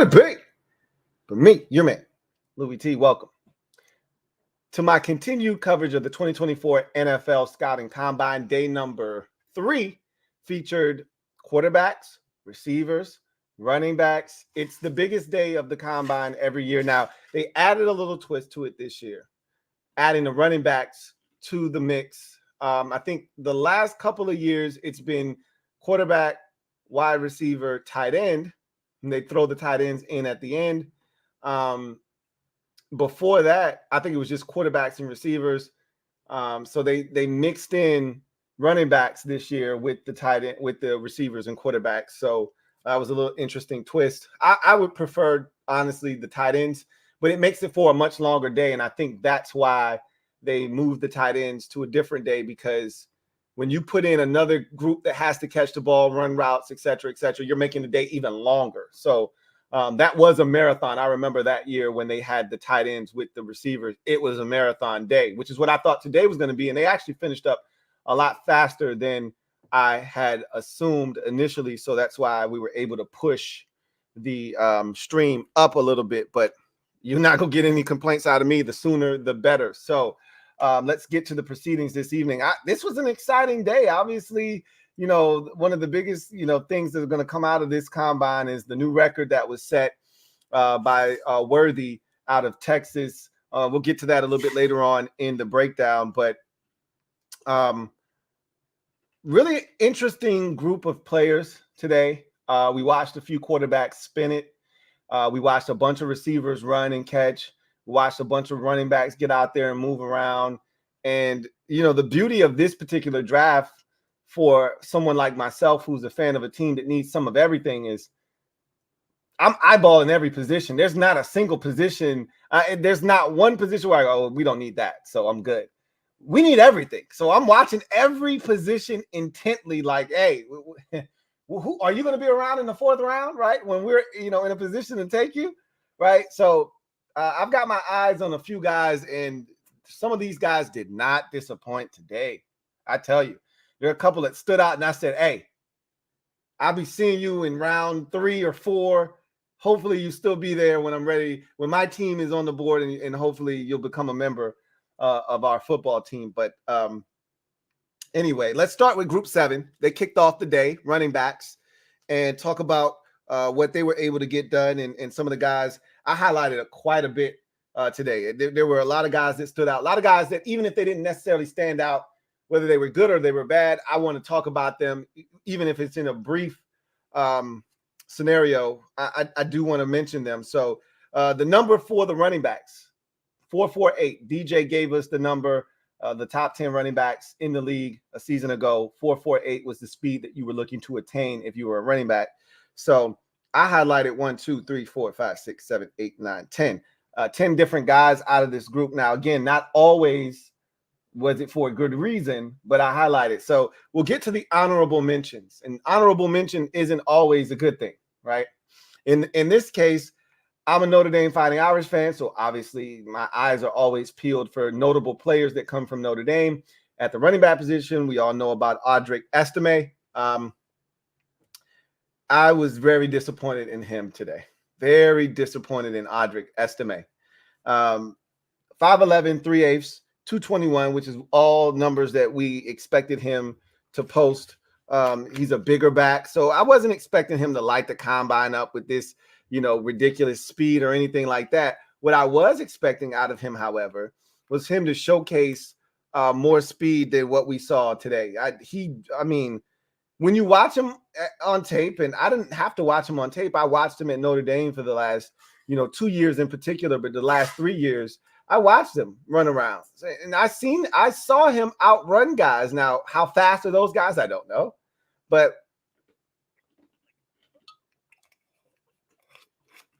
could it be? But me, your man, Louie T, welcome to my continued coverage of the 2024 NFL Scouting Combine. Day number 3 featured quarterbacks, receivers, running backs. It's the biggest day of the Combine every year. Now, they added a little twist to it this year, adding the running backs to the mix. I think the last couple of years, it's been quarterback, wide receiver, tight end, and they throw the tight ends in at the end. Before that, I think it was just quarterbacks and receivers. So they mixed in running backs this year with the tight end, with the receivers and quarterbacks. So that was a little interesting twist. I would prefer, honestly, the tight ends, but it makes it for a much longer day. And I think that's why they moved the tight ends to a different day, because when you put in another group that has to catch the ball, run routes, et cetera, you're making the day even longer. So that was a marathon. I remember that year when they had the tight ends with the receivers. It was a marathon day, which is what I thought today was going to be. And they actually finished up a lot faster than I had assumed initially. So that's why we were able to push the stream up a little bit. But you're not going to get any complaints out of me. The sooner, the better. So let's get to the proceedings this evening. This was an exciting day. Obviously, you know, one of the biggest, things that are going to come out of this combine is the new record that was set by Worthy out of Texas. We'll get to that a little bit later on in the breakdown, but really interesting group of players today. We watched a few quarterbacks spin it. We watched a bunch of receivers run and catch. We watched a bunch of running backs get out there and move around. And, the beauty of this particular draft for someone like myself, who's a fan of a team that needs some of everything, is I'm eyeballing every position. There's not a single position. There's not one position where I go, we don't need that, so I'm good. We need everything. So I'm watching every position intently, like, hey, who are you going to be around in the 4th round, right? When we're, in a position to take you, right? So I've got my eyes on a few guys, and some of these guys did not disappoint today. I tell you. There are a couple that stood out, and I said, hey, I'll be seeing you in round 3 or 4. Hopefully you still be there when I'm ready, when my team is on the board, and hopefully you'll become a member of our football team. But anyway, let's start with Group 7. They kicked off the day, running backs, and talk about what they were able to get done. And some of the guys, I highlighted quite a bit today. There were a lot of guys that stood out, a lot of guys that even if they didn't necessarily stand out, whether they were good or they were bad, I want to talk about them, even if it's in a brief scenario. I do want to mention them. So the number for the running backs, 448. DJ gave us the number, the top 10 running backs in the league a season ago. 448 was the speed that you were looking to attain if you were a running back. So I highlighted 1, 2, 3, 4, 5, 6, 7, 8, 9, 10. 10 different guys out of this group. Now, again, not always was it for a good reason, but I highlighted. So we'll get to the honorable mentions. And honorable mention isn't always a good thing, right? In this case, I'm a Notre Dame Fighting Irish fan, so obviously my eyes are always peeled for notable players that come from Notre Dame. At the running back position, we all know about Audric Estime. I was very disappointed in him today. Very disappointed in Audric Estime. 5'11", 3/8, 221, which is all numbers that we expected him to post. He's a bigger back, so I wasn't expecting him to light the combine up with this, ridiculous speed or anything like that. What I was expecting out of him, however, was him to showcase more speed than what we saw today. When you watch him on tape, and I didn't have to watch him on tape, I watched him at Notre Dame for the last, 2 years in particular, but the last 3 years, I watched him run around, and I saw him outrun guys. Now, how fast are those guys? I don't know, but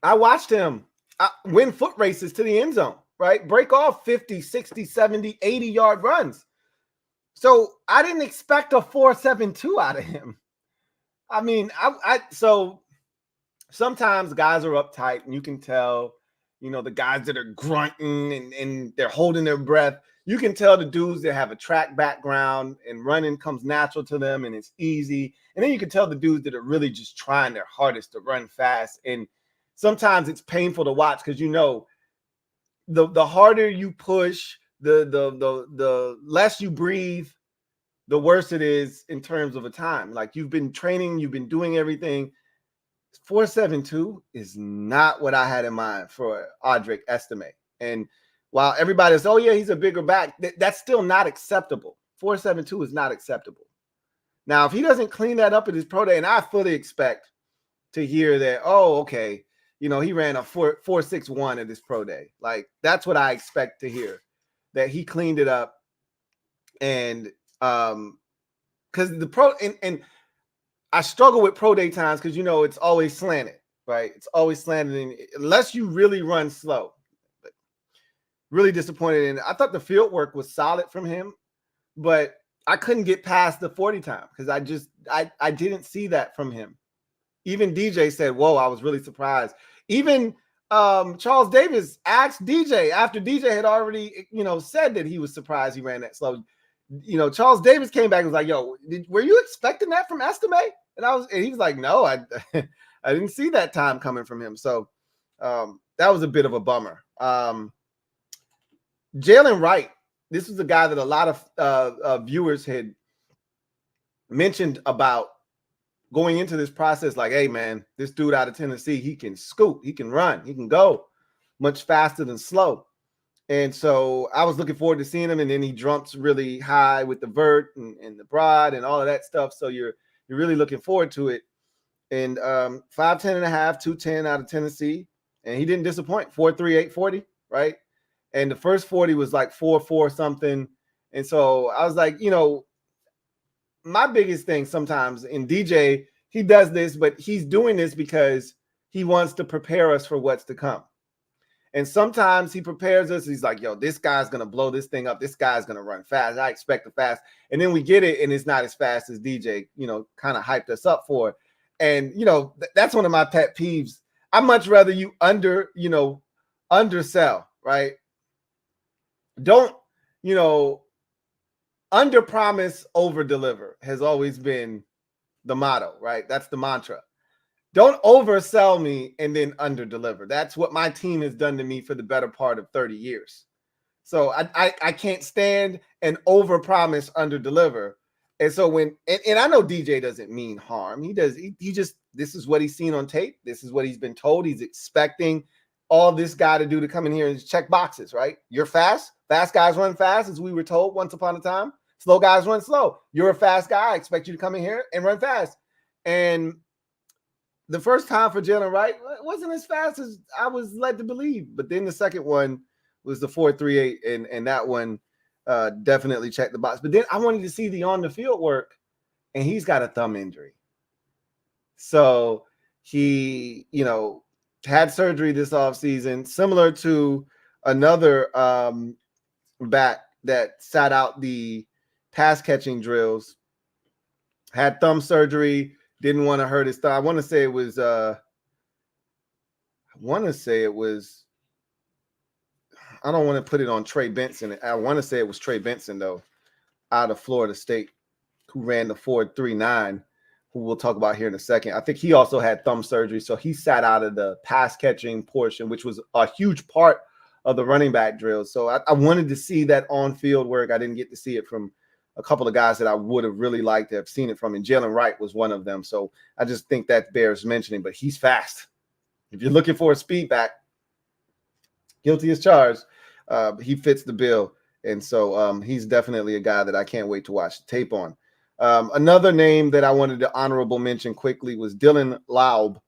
I watched him win foot races to the end zone, right? Break off 50, 60, 70, 80-yard runs. So I didn't expect a 4.72 out of him. So sometimes guys are uptight, and you can tell, the guys that are grunting and they're holding their breath. You can tell the dudes that have a track background and running comes natural to them and it's easy. And then you can tell the dudes that are really just trying their hardest to run fast. And sometimes it's painful to watch because, you know, the harder you push, the less you breathe, the worse it is in terms of a time. Like, you've been training, you've been doing everything. 4.72 is not what I had in mind for Audric Estime. And while everybody's, oh yeah, he's a bigger back, that's still not acceptable. 4.72 is not acceptable. Now, if he doesn't clean that up at his pro day, and I fully expect to hear that, oh, okay, you know, he ran a 4.61 at his pro day. Like, that's what I expect to hear, that he cleaned it up. And because the pro, and I struggle with pro day times because, you know, it's always slanted, right? It's always slanted, unless you really run slow. But really disappointed in it. I thought the field work was solid from him, but I couldn't get past the 40 time because I didn't see that from him. Even DJ said, whoa, I was really surprised. Even Charles Davis asked DJ after DJ had already, you know, said that he was surprised he ran that slow. You know, Charles Davis came back and was like, yo, were you expecting that from Estime? And he was like, no, I didn't see that time coming from him. So that was a bit of a bummer. Jalen Wright, this was a guy that a lot of viewers had mentioned about going into this process. Like, hey, man, this dude out of Tennessee, he can scoot, he can run, he can go much faster than slow. And so I was looking forward to seeing him. And then he jumps really high with the vert and the broad and all of that stuff. So you're really looking forward to it. And 5'10 and a half, 210 out of Tennessee. And he didn't disappoint. 4.3, 840, right? And the first 40 was like 4.4 something. And so I was like, you know, my biggest thing sometimes in DJ, he does this, but he's doing this because he wants to prepare us for what's to come. And sometimes he prepares us. He's like, yo, this guy's going to blow this thing up. This guy's going to run fast. I expect the fast. And then we get it, and it's not as fast as DJ, you know, kind of hyped us up for. And, you know, that's one of my pet peeves. I'd much rather you undersell, right? Don't, you know, under promise, over deliver has always been the motto, right? That's the mantra. Don't oversell me and then under deliver. That's what my team has done to me for the better part of 30 years. So I can't stand an over promise, under deliver. And so and I know DJ doesn't mean harm. He just, this is what he's seen on tape. This is what he's been told. He's expecting all this guy to do to come in here and check boxes, right? You're fast. Fast guys run fast, as we were told once upon a time. Slow guys run slow. You're a fast guy. I expect you to come in here and run fast. And the first time for Jalen Wright wasn't as fast as I was led to believe. But then the second one was the 4.38, and that one definitely checked the box. But then I wanted to see the on-the-field work, and he's got a thumb injury. So he, you know, had surgery this offseason, similar to another back that sat out the pass-catching drills, had thumb surgery, didn't want to hurt his thumb. I want to say it was I don't want to put it on Trey Benson. I want to say it was Trey Benson, though, out of Florida State, who ran the 4.39, who we'll talk about here in a second. I think he also had thumb surgery, so he sat out of the pass-catching portion, which was a huge part of the running back drills. So I wanted to see that on-field work. I didn't get to see it from a couple of guys that I would have really liked to have seen it from, and Jalen Wright was one of them. So I just think that bears mentioning, but he's fast. If you're looking for a speed back, guilty as charged, he fits the bill. And so he's definitely a guy that I can't wait to watch the tape on. Another name that I wanted to honorable mention quickly was Dylan Laub,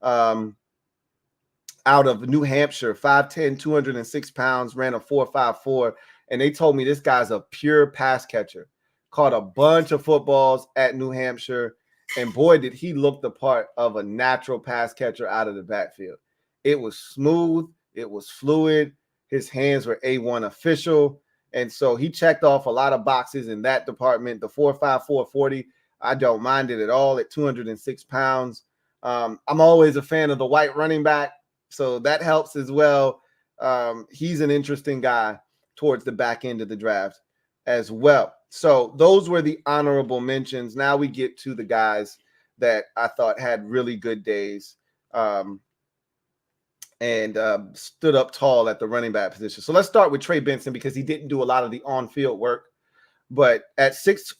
out of New Hampshire, 5'10", 206 pounds, ran a 4.54. And they told me this guy's a pure pass catcher. Caught a bunch of footballs at New Hampshire. And boy, did he look the part of a natural pass catcher out of the backfield. It was smooth. It was fluid. His hands were A1 official. And so he checked off a lot of boxes in that department. The 4.54 40, I don't mind it at all at 206 pounds. I'm always a fan of the white running back, so that helps as well. He's an interesting guy towards the back end of the draft as well. So those were the honorable mentions. Now we get to the guys that I thought had really good days. and stood up tall at the running back position. So let's start with Trey Benson because he didn't do a lot of the on-field work. But at 6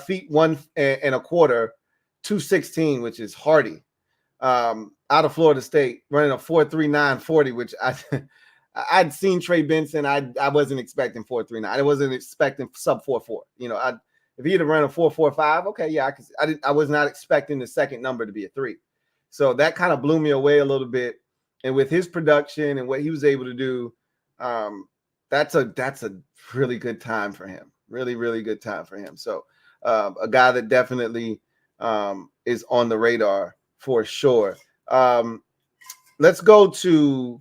feet 1 1/4, 216, which is hardy, out of Florida State, running a 4.39 40, which I'd seen Trey Benson. I wasn't expecting 4.39. I wasn't expecting sub 4.4. You know, if he had run a 4.45, okay, yeah, I was not expecting the second number to be a 3. So that kind of blew me away a little bit. And with his production and what he was able to do, that's a really good time for him. Really, really good time for him. So a guy that definitely is on the radar for sure. Let's go to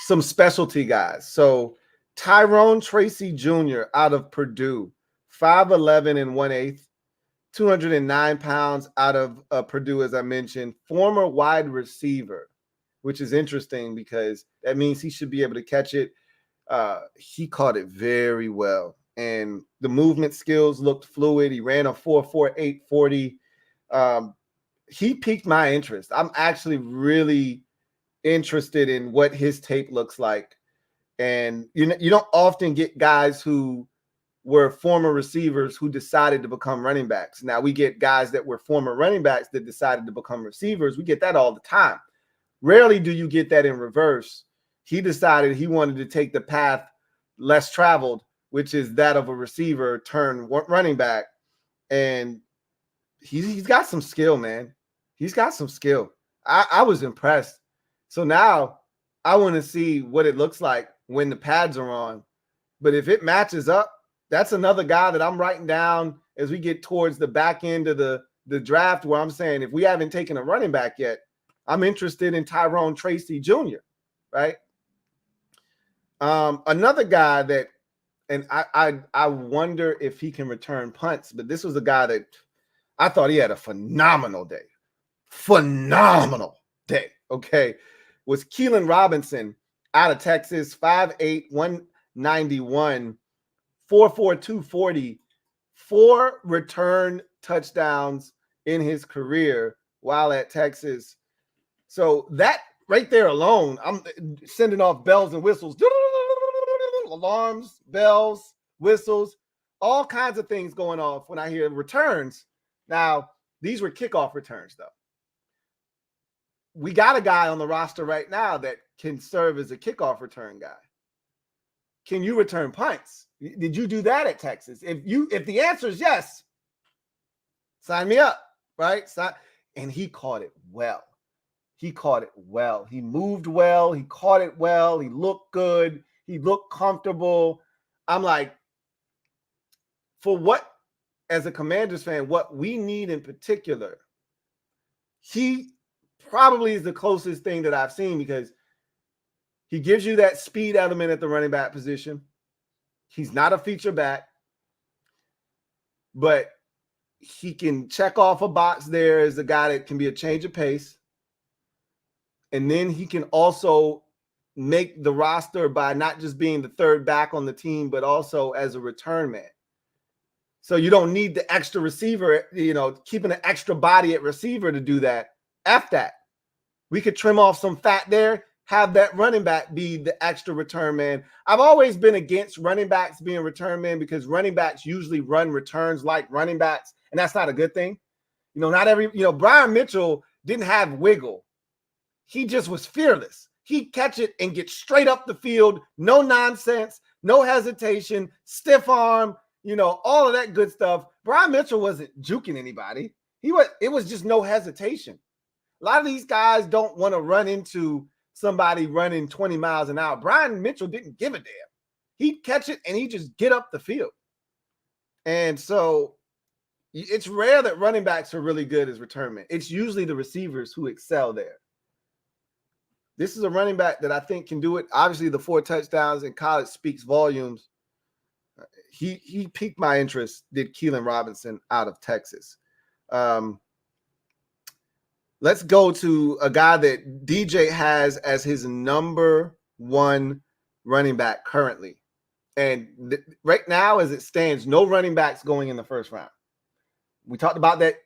some specialty guys. So Tyrone Tracy Jr. out of Purdue, 5'11 and 1/8, 209 pounds out of Purdue, as I mentioned, former wide receiver, which is interesting because that means he should be able to catch it. He caught it very well. And the movement skills looked fluid. He ran a 4.48 40. He piqued my interest. I'm actually really interested in what his tape looks like. And you don't often get guys who were former receivers who decided to become running backs. Now we get guys that were former running backs that decided to become receivers. We get that all the time. Rarely do you get that in reverse. He decided he wanted to take the path less traveled, which is that of a receiver turned running back. And he's got some skill, man. He's got some skill. I was impressed. So now I want to see what it looks like when the pads are on. But if it matches up, that's another guy that I'm writing down as we get towards the back end of the draft, where I'm saying if we haven't taken a running back yet, I'm interested in Tyrone Tracy Jr., right? Another guy that, and I wonder if he can return punts, but this was a guy that I thought he had a phenomenal day. Phenomenal day, okay? Was Keelan Robinson out of Texas, 5'8", 191, 4.4 240, 4 return touchdowns in his career while at Texas. So that right there alone, I'm sending off bells and whistles, alarms, bells, whistles, all kinds of things going off when I hear returns. Now, these were kickoff returns, though. We got a guy on the roster right now that can serve as a kickoff return guy. Can you return punts? Did you do that at Texas? If the answer is yes, sign me up, right? And he caught it well. He caught it well. He moved well. He caught it well. He looked good. He looked comfortable. I'm like, for what, as a Commanders fan, what we need in particular, he probably is the closest thing that I've seen because he gives you that speed element at the running back position. He's not a feature back, but he can check off a box there as a guy that can be a change of pace. And then he can also make the roster by not just being the third back on the team, but also as a return man. So you don't need the extra receiver, keeping an extra body at receiver to do that. F that. We could trim off some fat there, have that running back be the extra return man. I've always been against running backs being return men because running backs usually run returns like running backs, and that's not a good thing. Brian Mitchell didn't have wiggle. He just was fearless. He'd catch it and get straight up the field, no nonsense, no hesitation, stiff arm, all of that good stuff. Brian Mitchell wasn't juking anybody. It was just no hesitation. A lot of these guys don't want to run into somebody running 20 miles an hour. Brian Mitchell didn't give a damn. He'd catch it and he'd just get up the field. And so it's rare that running backs are really good as return men. It's usually the receivers who excel there. This is a running back that I think can do it. Obviously, the 4 touchdowns in college speaks volumes. He piqued my interest, did Keelan Robinson out of Texas. Let's go to a guy that DJ has as his number 1 running back currently. And right now, as it stands, no running backs going in the first round. We talked about that,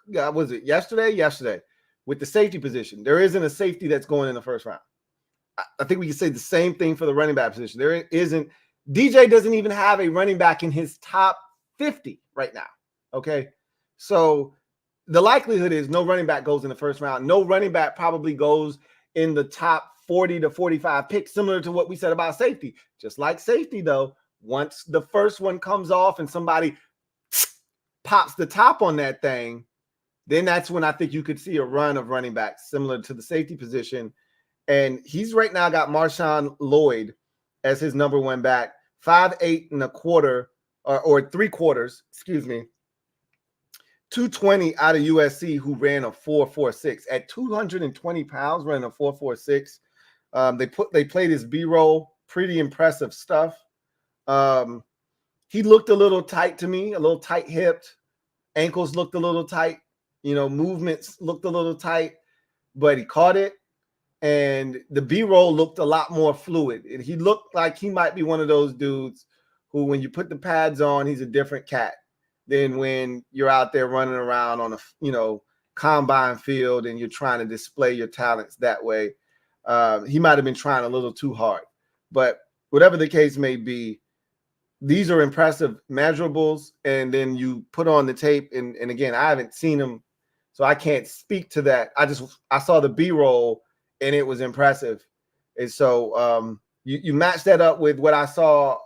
was it yesterday? Yesterday, with the safety position. There isn't a safety that's going in the first round. I think we can say the same thing for the running back position. There isn't, DJ doesn't even have a running back in his top 50 right now. Okay. So the likelihood is no running back goes in the first round. No running back probably goes in the top 40 to 45 picks, similar to what we said about safety. Just like safety, though, once the first one comes off and somebody pops the top on that thing, then that's when I think you could see a run of running backs similar to the safety position. And he's right now got Marshawn Lloyd as his number one back, 5'8" and a quarter, or 3/4, excuse me, 220 out of USC, who ran a 4.46 at 220 pounds, running a 4.46. They played his B-roll, pretty impressive stuff. He looked a little tight to me, a little tight-hipped. Ankles looked a little tight. Movements looked a little tight, but he caught it. And the B-roll looked a lot more fluid. And he looked like he might be one of those dudes who, when you put the pads on, he's a different cat than when you're out there running around on a, combine field and you're trying to display your talents that way. He might have been trying a little too hard. But whatever the case may be, these are impressive measurables. And then you put on the tape. And again, I haven't seen him, so I can't speak to that. I saw the B-roll, and it was impressive. And so you match that up with what I saw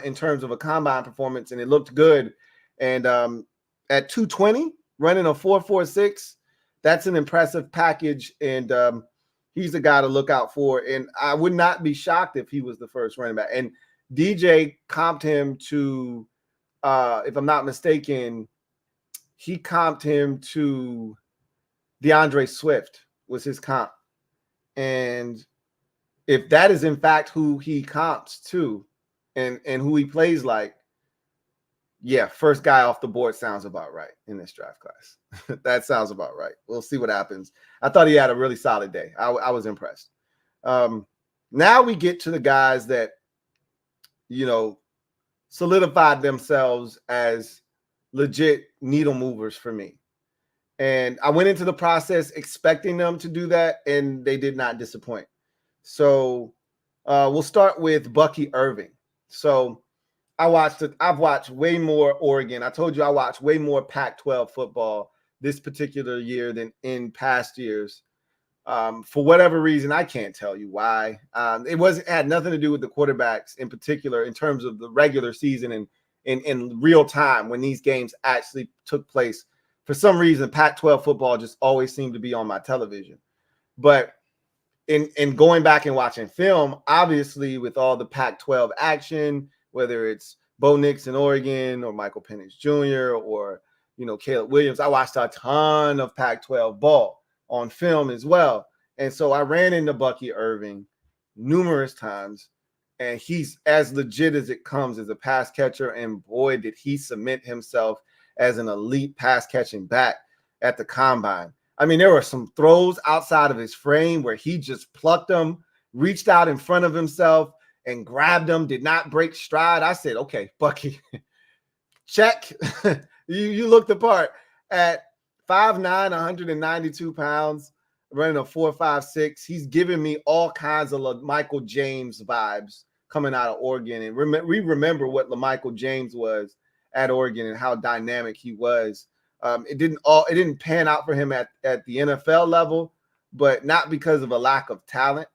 in terms of a combine performance, and it looked good. And at 220, running a 4.46, that's an impressive package. And he's the guy to look out for. And I would not be shocked if he was the first running back. And DJ comped him to, if I'm not mistaken, he comped him to DeAndre Swift was his comp. And if that is in fact who he comps to and who he plays like, yeah, first guy off the board sounds about right in this draft class. That sounds about right. We'll see what happens. I thought he had a really solid day. I was impressed. Now we get to the guys that, solidified themselves as legit needle movers for me. And I went into the process expecting them to do that, and they did not disappoint. So we'll start with Bucky Irving. So I've watched way more Oregon. I told you I watched way more Pac-12 football this particular year than in past years. For whatever reason, I can't tell you why. It had nothing to do with the quarterbacks in particular in terms of the regular season and in real time when these games actually took place. For some reason, Pac-12 football just always seemed to be on my television. But in going back and watching film, obviously with all the Pac-12 action, whether it's Bo Nix in Oregon or Michael Penix Jr. or, Caleb Williams, I watched a ton of Pac-12 ball on film as well. And so I ran into Bucky Irving numerous times, and he's as legit as it comes as a pass catcher. And boy, did he cement himself as an elite pass catching back at the combine. I mean, there were some throws outside of his frame where he just plucked them, reached out in front of himself and grabbed them, did not break stride. I said, okay, Bucky, check. you looked the part at 5'9", 192 pounds, running a 4.56. He's giving me all kinds of Michael James vibes coming out of Oregon. And we remember what LaMichael James was at Oregon and how dynamic he was. It didn't pan out for him at the NFL level, but not because of a lack of talent.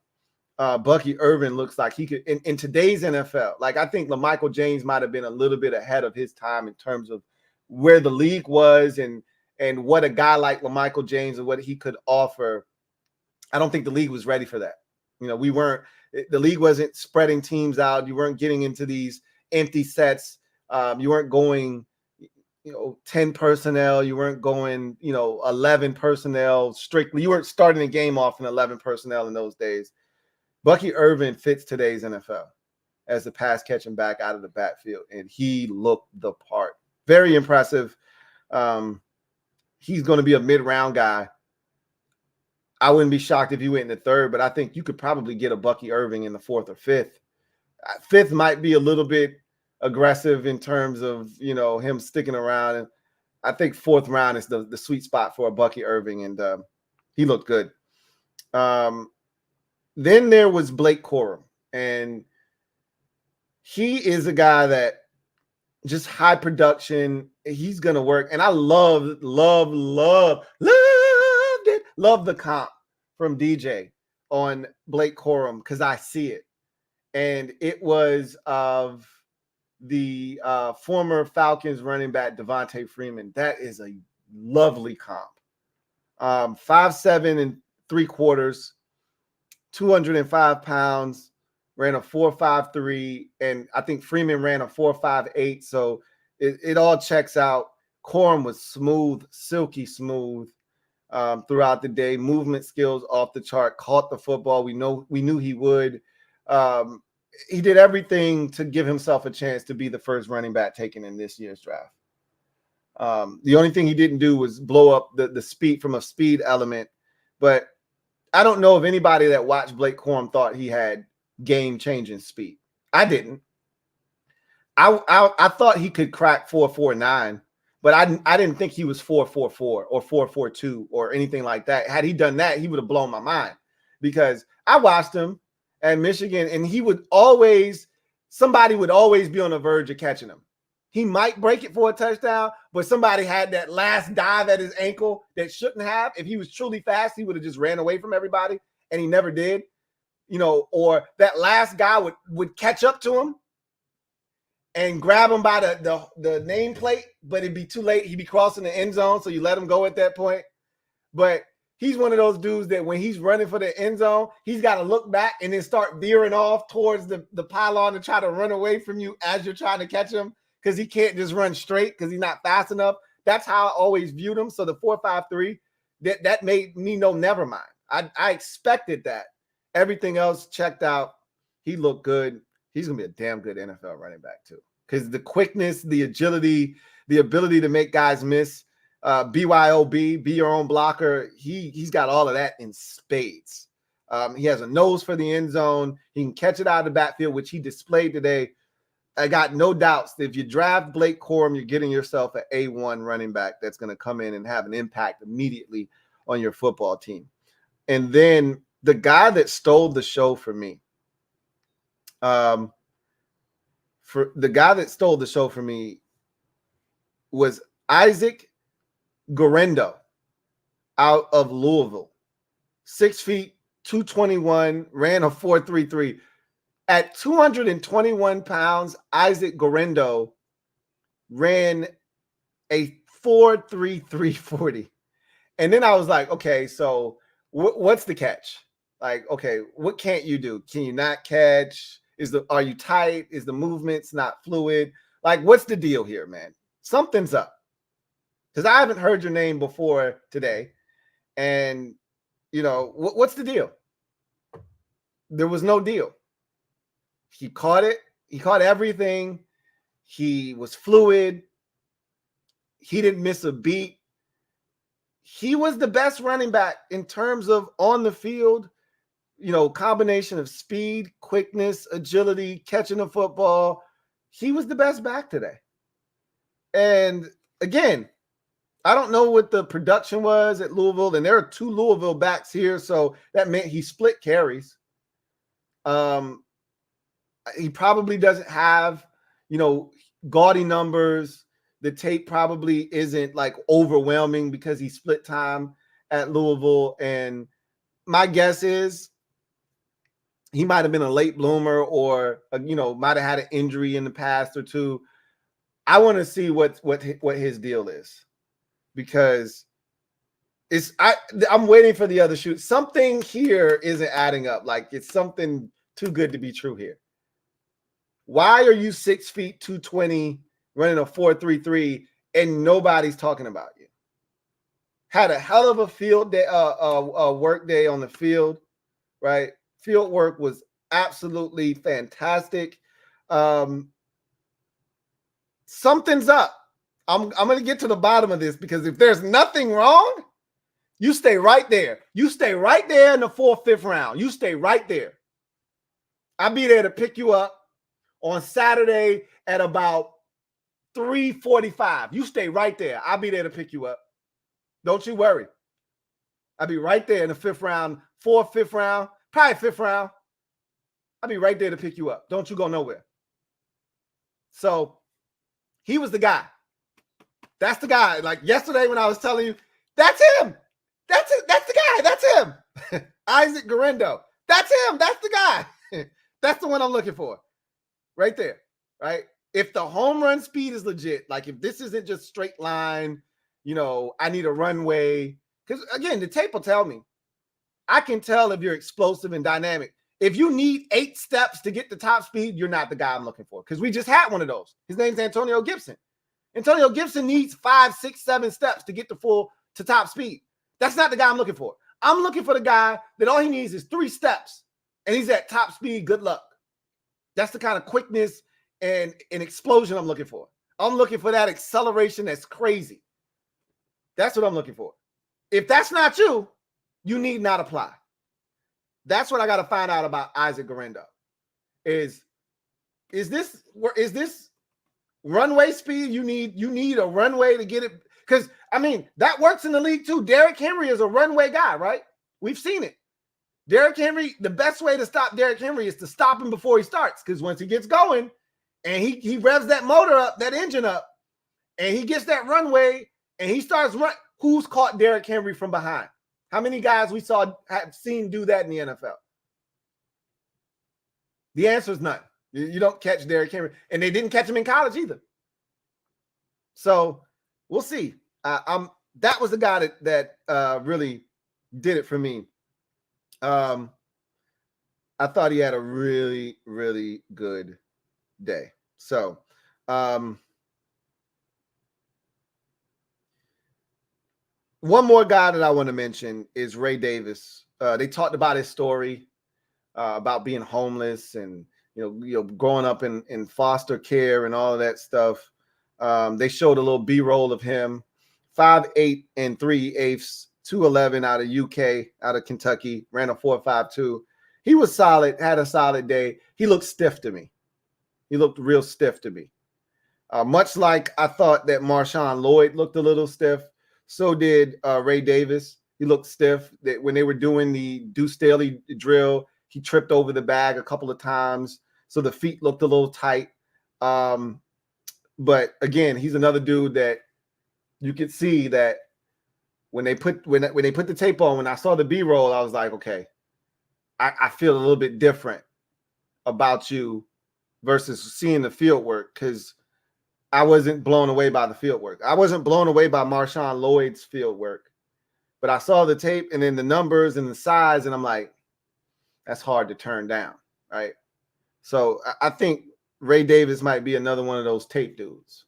Bucky Irving looks like he could in today's NFL. Like, I think LaMichael James might have been a little bit ahead of his time in terms of where the league was and what a guy like LaMichael James and what he could offer. I don't think the league was ready for that. The league wasn't spreading teams out. You weren't getting into these empty sets. You weren't going, 10 personnel. You weren't going, 11 personnel strictly. You weren't starting the game off in 11 personnel in those days. Bucky Irving fits today's NFL as the pass catching back out of the backfield, and he looked the part. Very impressive. He's going to be a mid-round guy. I wouldn't be shocked if he went in the third, but I think you could probably get a Bucky Irving in the fourth or fifth. Fifth might be a little bit aggressive in terms of, him sticking around. And I think fourth round is the sweet spot for a Bucky Irving, and he looked good. then there was Blake Corum, and he is a guy that just high production. He's going to work. And I loved the comp from DJ on Blake Corum because I see it. And it was of the former Falcons running back Devontae Freeman. That is a lovely comp. 5'7" 3/4, 205 pounds, ran a 4.53, and I think Freeman ran a 4.58. So it all checks out. Corum was smooth, silky smooth throughout the day. Movement skills off the chart. Caught the football. We knew he would. He did everything to give himself a chance to be the first running back taken in this year's draft. The only thing he didn't do was blow up the speed from a speed element. But I don't know if anybody that watched Blake Corum thought he had game-changing speed. I didn't. I thought he could crack 4.49, but I didn't think he was 4.44 or 4.42 or anything like that. Had he done that, he would have blown my mind, because I watched him at Michigan, and somebody would always be on the verge of catching him. He might break it for a touchdown, but somebody had that last dive at his ankle that shouldn't have. If he was truly fast, he would have just ran away from everybody, and he never did. Or that last guy would catch up to him and grab him by the nameplate, but it'd be too late. He'd be crossing the end zone, so you let him go at that point. But he's one of those dudes that when he's running for the end zone, he's got to look back and then start veering off towards the pylon to try to run away from you as you're trying to catch him, because he can't just run straight because he's not fast enough. That's how I always viewed him. So the 4.53, that made me know, never mind. I expected that. Everything else checked out. He looked good. He's going to be a damn good NFL running back too, because the quickness, the agility, the ability to make guys miss, BYOB, be your own blocker. He's got all of that in spades. He has a nose for the end zone. He can catch it out of the backfield, which he displayed today. I got no doubts that if you draft Blake Corum, you're getting yourself an A1 running back that's going to come in and have an impact immediately on your football team. And then the guy that stole the show for me, was Isaac Guerendo out of Louisville. 6 feet, 221, ran a 4.33. At 221 pounds, Isaac Guerendo ran a 4.3340. And then I was like, okay, so what's the catch? Like, okay, what can't you do? Can you not catch? Are you tight? Is the movements not fluid? Like, what's the deal here, man? Something's up. Because I haven't heard your name before today. And, what's the deal? There was no deal. He caught it. He caught everything. He was fluid. He didn't miss a beat. He was the best running back in terms of on the field, combination of speed, quickness, agility, catching the football. He was the best back today. And again, I don't know what the production was at Louisville, and there are 2 Louisville backs here, so that meant he split carries. He probably doesn't have, gaudy numbers. The tape probably isn't like overwhelming because he split time at Louisville. And my guess is he might have been a late bloomer or, might have had an injury in the past or two. I want to see what his deal is, because I'm waiting for the other shoot. Something here isn't adding up. Like, it's something too good to be true here. Why are you 6 feet, 220, running a 4.33, and nobody's talking about you? Had a hell of a field day, work day on the field, right? Field work was absolutely fantastic. Something's up. I'm going to get to the bottom of this, because if there's nothing wrong, you stay right there. You stay right there in the 4th, 5th round. You stay right there. I'll be there to pick you up on Saturday at about 3:45. You stay right there. I'll be there to pick you up. Don't you worry. I'll be right there in the 5th round, 4th, 5th round, probably 5th round. I'll be right there to pick you up. Don't you go nowhere. So he was the guy. That's the guy. Like yesterday when I was telling you, that's him. That's it. That's the guy. That's him. Isaac Guerendo. That's him. That's the guy. That's the one I'm looking for. Right there. Right. If the home run speed is legit, like if this isn't just straight line, you know, I need a runway. Because again, the tape will tell me. I can tell if you're explosive and dynamic. If you need 8 steps to get the top speed, you're not the guy I'm looking for. Because we just had one of those. His name's Antonio Gibson. Antonio Gibson needs 5, 6, 7 steps to get to top speed. That's not the guy I'm looking for. I'm looking for the guy that all he needs is 3 steps, and he's at top speed. Good luck. That's the kind of quickness and explosion I'm looking for. I'm looking for that acceleration that's crazy. That's what I'm looking for. If that's not you, you need not apply. That's what I got to find out about Isaac Guerendo. Is this runway speed? You need a runway to get it, because I mean that works in the league too. Derrick Henry is a runway guy, right? We've seen it. Derrick Henry, the best way to stop Derrick Henry is to stop him before he starts, because once he gets going and he revs that motor up, that engine up, and he gets that runway and he starts run. Who's caught Derrick Henry from behind? How many guys we have seen do that in the NFL? The answer is none. You don't catch Derrick Henry, and they didn't catch him in college either. So we'll see. That was the guy that really did it for me. I thought he had a really, really good day. So one more guy that I want to mention is Ray Davis. They talked about his story about being homeless and you know, growing up in foster care and all of that stuff. They showed a little B-roll of him, 5'8" and 3/8, 211 out of UK, out of Kentucky, ran a 4.52. He was solid, had a solid day. He looked stiff to me. He looked real stiff to me. Much like I thought that Marshawn Lloyd looked a little stiff, so did Ray Davis. He looked stiff. That when they were doing the Deuce Staley drill, he tripped over the bag a couple of times, so the feet looked a little tight. But again, he's another dude that you could see that when they put the tape on, when I saw the B-roll, I was like, okay, I feel a little bit different about you versus seeing the field work, because I wasn't blown away by the field work. I wasn't blown away by Marshawn Lloyd's field work, but I saw the tape and then the numbers and the size, and I'm like, that's hard to turn down, right? So I think Ray Davis might be another one of those tape dudes.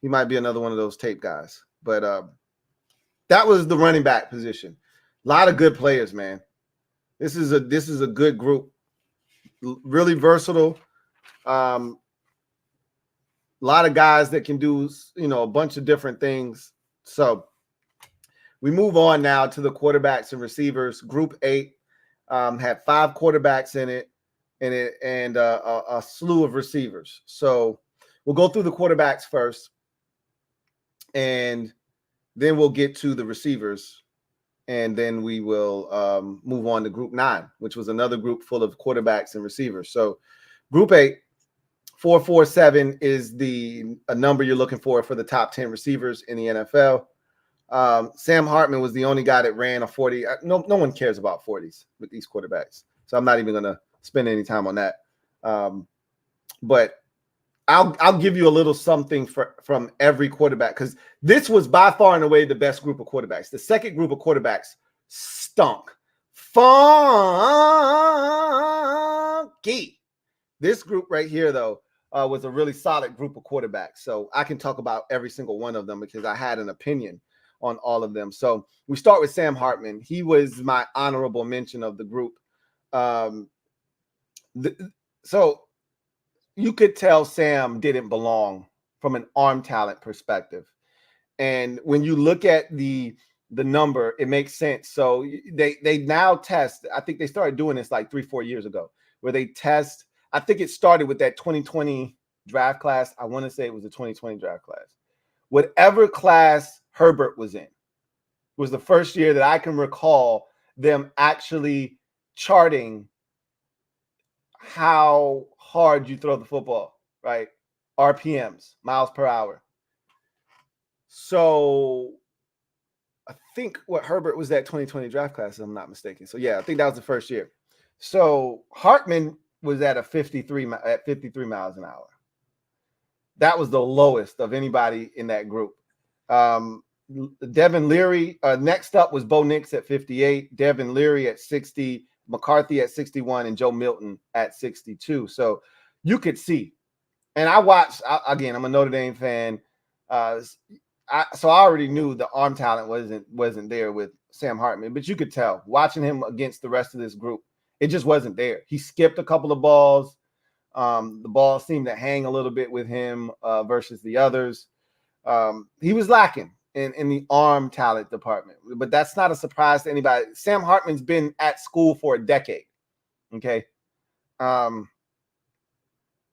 He might be another one of those tape guys. But that was the running back position. A lot of good players, man. This is a good group. Really versatile. A lot of guys that can do, you know, a bunch of different things. So we move on now to the quarterbacks and receivers. Group 8 had 5 quarterbacks in it, and a slew of receivers. So we'll go through the quarterbacks first, and then we'll get to the receivers, and then we will move on to Group 9, which was another group full of quarterbacks and receivers. So Group 8, 447 is a number you're looking for the top 10 receivers in the NFL. Sam Hartman was the only guy that ran a 40. No one cares about 40s with these quarterbacks, so I'm not even going to spend any time on that. But I'll give you a little something from every quarterback, because this was by far and away the best group of quarterbacks. The second group of quarterbacks stunk. Funky. This group right here, though, was a really solid group of quarterbacks. So I can talk about every single one of them because I had an opinion on all of them. So we start with Sam Hartman. He was my honorable mention of the group. So you could tell Sam didn't belong from an arm talent perspective. And when you look at the number, it makes sense. So they now test. I think they started doing this like 3-4 years ago, where they test. I think it started with that 2020 draft class. I want to say it was the 2020 draft class. Whatever class Herbert was in was the first year that I can recall them actually charting how hard you throw the football, right? RPMs, miles per hour. So I think what Herbert was that 2020 draft class, if I'm not mistaken. So yeah, I think that was the first year. So Hartman was at 53 miles an hour. That was the lowest of anybody in that group. Devin Leary, next up was Bo Nix at 58, Devin Leary at 60, McCarthy at 61, and Joe Milton at 62. So you could see. And I watched, again, I'm a Notre Dame fan. So I already knew the arm talent wasn't there with Sam Hartman, but you could tell watching him against the rest of this group, it just wasn't there. He skipped a couple of balls. The ball seemed to hang a little bit with him versus the others. He was lacking in the arm talent department, but that's not a surprise to anybody. Sam Hartman's been at school for a decade. Okay.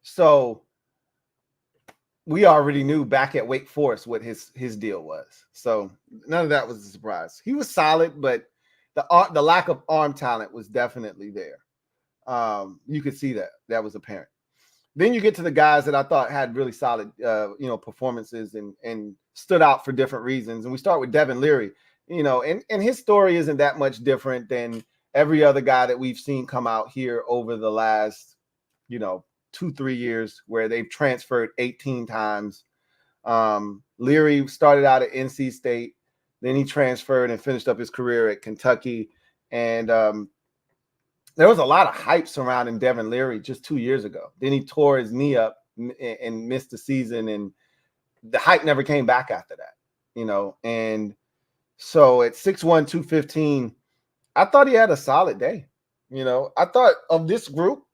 So we already knew back at Wake Forest what his deal was. So none of that was a surprise. He was solid, but the lack of arm talent was definitely there. You could see that was apparent. Then you get to the guys that I thought had really solid, performances and stood out for different reasons. And we start with Devin Leary, and his story isn't that much different than every other guy that we've seen come out here over the last, 2-3 years, where they've transferred 18 times. Leary started out at NC State, then he transferred and finished up his career at Kentucky. And there was a lot of hype surrounding Devin Leary just 2 years ago. Then he tore his knee up and missed the season, and the hype never came back after that, And so at 6'1", 215, I thought he had a solid day. I thought of this group,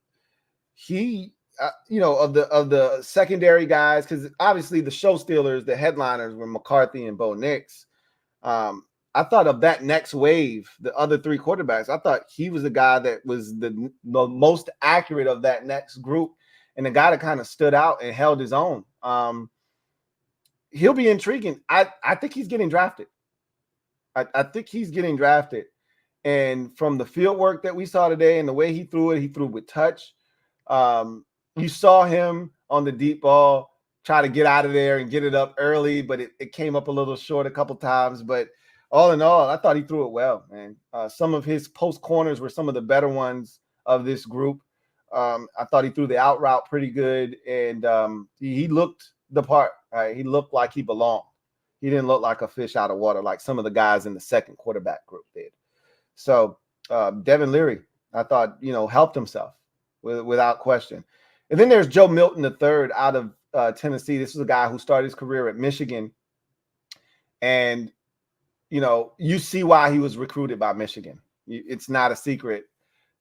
he, of the secondary guys, because obviously the show stealers, the headliners were McCarthy and Bo Nix. I thought of that next wave, the other three quarterbacks. I thought he was the guy that was the most accurate of that next group, and the guy that kind of stood out and held his own. He'll be intriguing. I think he's getting drafted. I think he's getting drafted. And from the field work that we saw today and the way he threw with touch. You saw him on the deep ball try to get out of there and get it up early, but it came up a little short a couple times. But all in all, I thought he threw it well, man. Some of his post corners were some of the better ones of this group. I thought he threw the out route pretty good, and he looked the part. Right? He looked like he belonged. He didn't look like a fish out of water like some of the guys in the second quarterback group did. So Devin Leary, I thought, helped himself without question. And then there's Joe Milton III out of Tennessee. This is a guy who started his career at Michigan. And, you see why he was recruited by Michigan. It's not a secret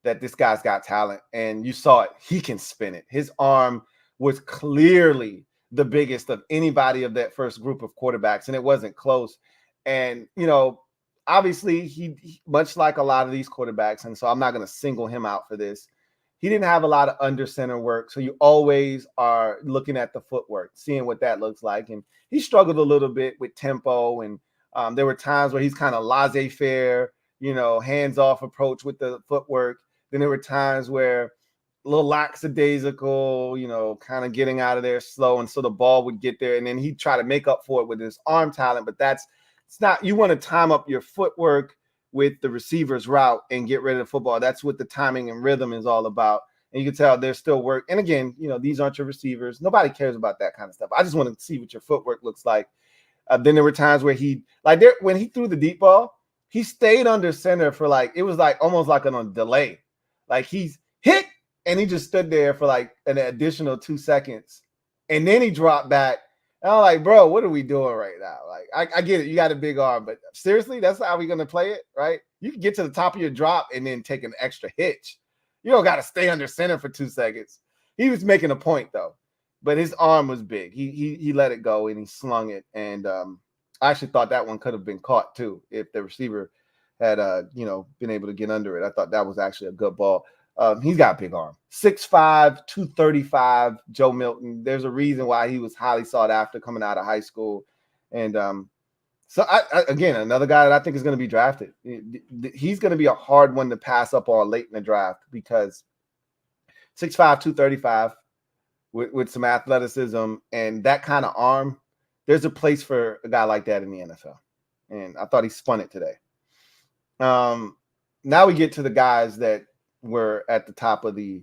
that this guy's got talent. And you saw it. He can spin it. His arm was clearly the biggest of anybody of that first group of quarterbacks. And it wasn't close. And, obviously he much like a lot of these quarterbacks. And so I'm not going to single him out for this. He didn't have a lot of under center work. So you always are looking at the footwork, seeing what that looks like. And he struggled a little bit with tempo. And there were times where he's kind of laissez-faire, hands-off approach with the footwork. Then there were times where a little lackadaisical, kind of getting out of there slow. And so the ball would get there. And then he'd try to make up for it with his arm talent. But it's not, you want to time up your footwork with the receiver's route and get rid of the football. That's what the timing and rhythm is all about. And you can tell there's still work. And again, these aren't your receivers. Nobody cares about that kind of stuff. I just want to see what your footwork looks like. Then there were times where when he threw the deep ball, he stayed under center for it was almost like on a delay. Like he's hit and he just stood there for an additional 2 seconds. And then he dropped back. And I'm like, bro, what are we doing right now? I get it. You got a big arm, but seriously, that's how we're going to play it, right? You can get to the top of your drop and then take an extra hitch. You don't got to stay under center for 2 seconds. He was making a point, though, but his arm was big. He let it go and he slung it. And I actually thought that one could have been caught, too, if the receiver had, been able to get under it. I thought that was actually a good ball. He's got a big arm. 6'5", 235, Joe Milton. There's a reason why he was highly sought after coming out of high school. And So again, another guy that I think is going to be drafted. He's going to be a hard one to pass up on late in the draft because 6'5", 235 with some athleticism and that kind of arm. There's a place for a guy like that in the NFL. And I thought he spun it today. Now we get to the guys that were at the top of the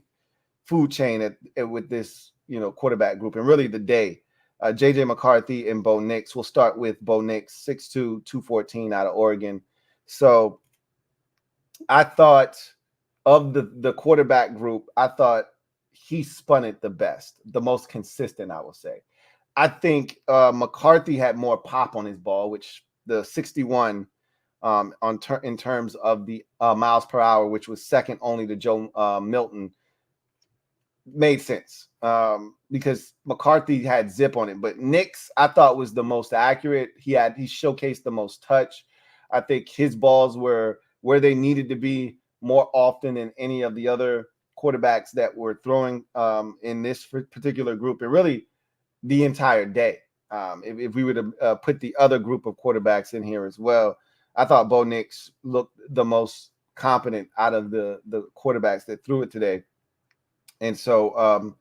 food chain with this, quarterback group and really the day. JJ McCarthy and Bo Nix. We'll start with Bo Nix, 6'2", 214 out of Oregon. So I thought of the quarterback group, I thought he spun it the best, the most consistent, I will say. I think McCarthy had more pop on his ball, which the 61 in terms of the miles per hour, which was second only to Joe Milton, made sense because McCarthy had zip on it. But Nix, I thought, was the most accurate. He showcased the most touch. I think his balls were where they needed to be more often than any of the other quarterbacks that were throwing in this particular group, and really the entire day. If we were to put the other group of quarterbacks in here as well, I thought Bo Nix looked the most competent out of the quarterbacks that threw it today. And so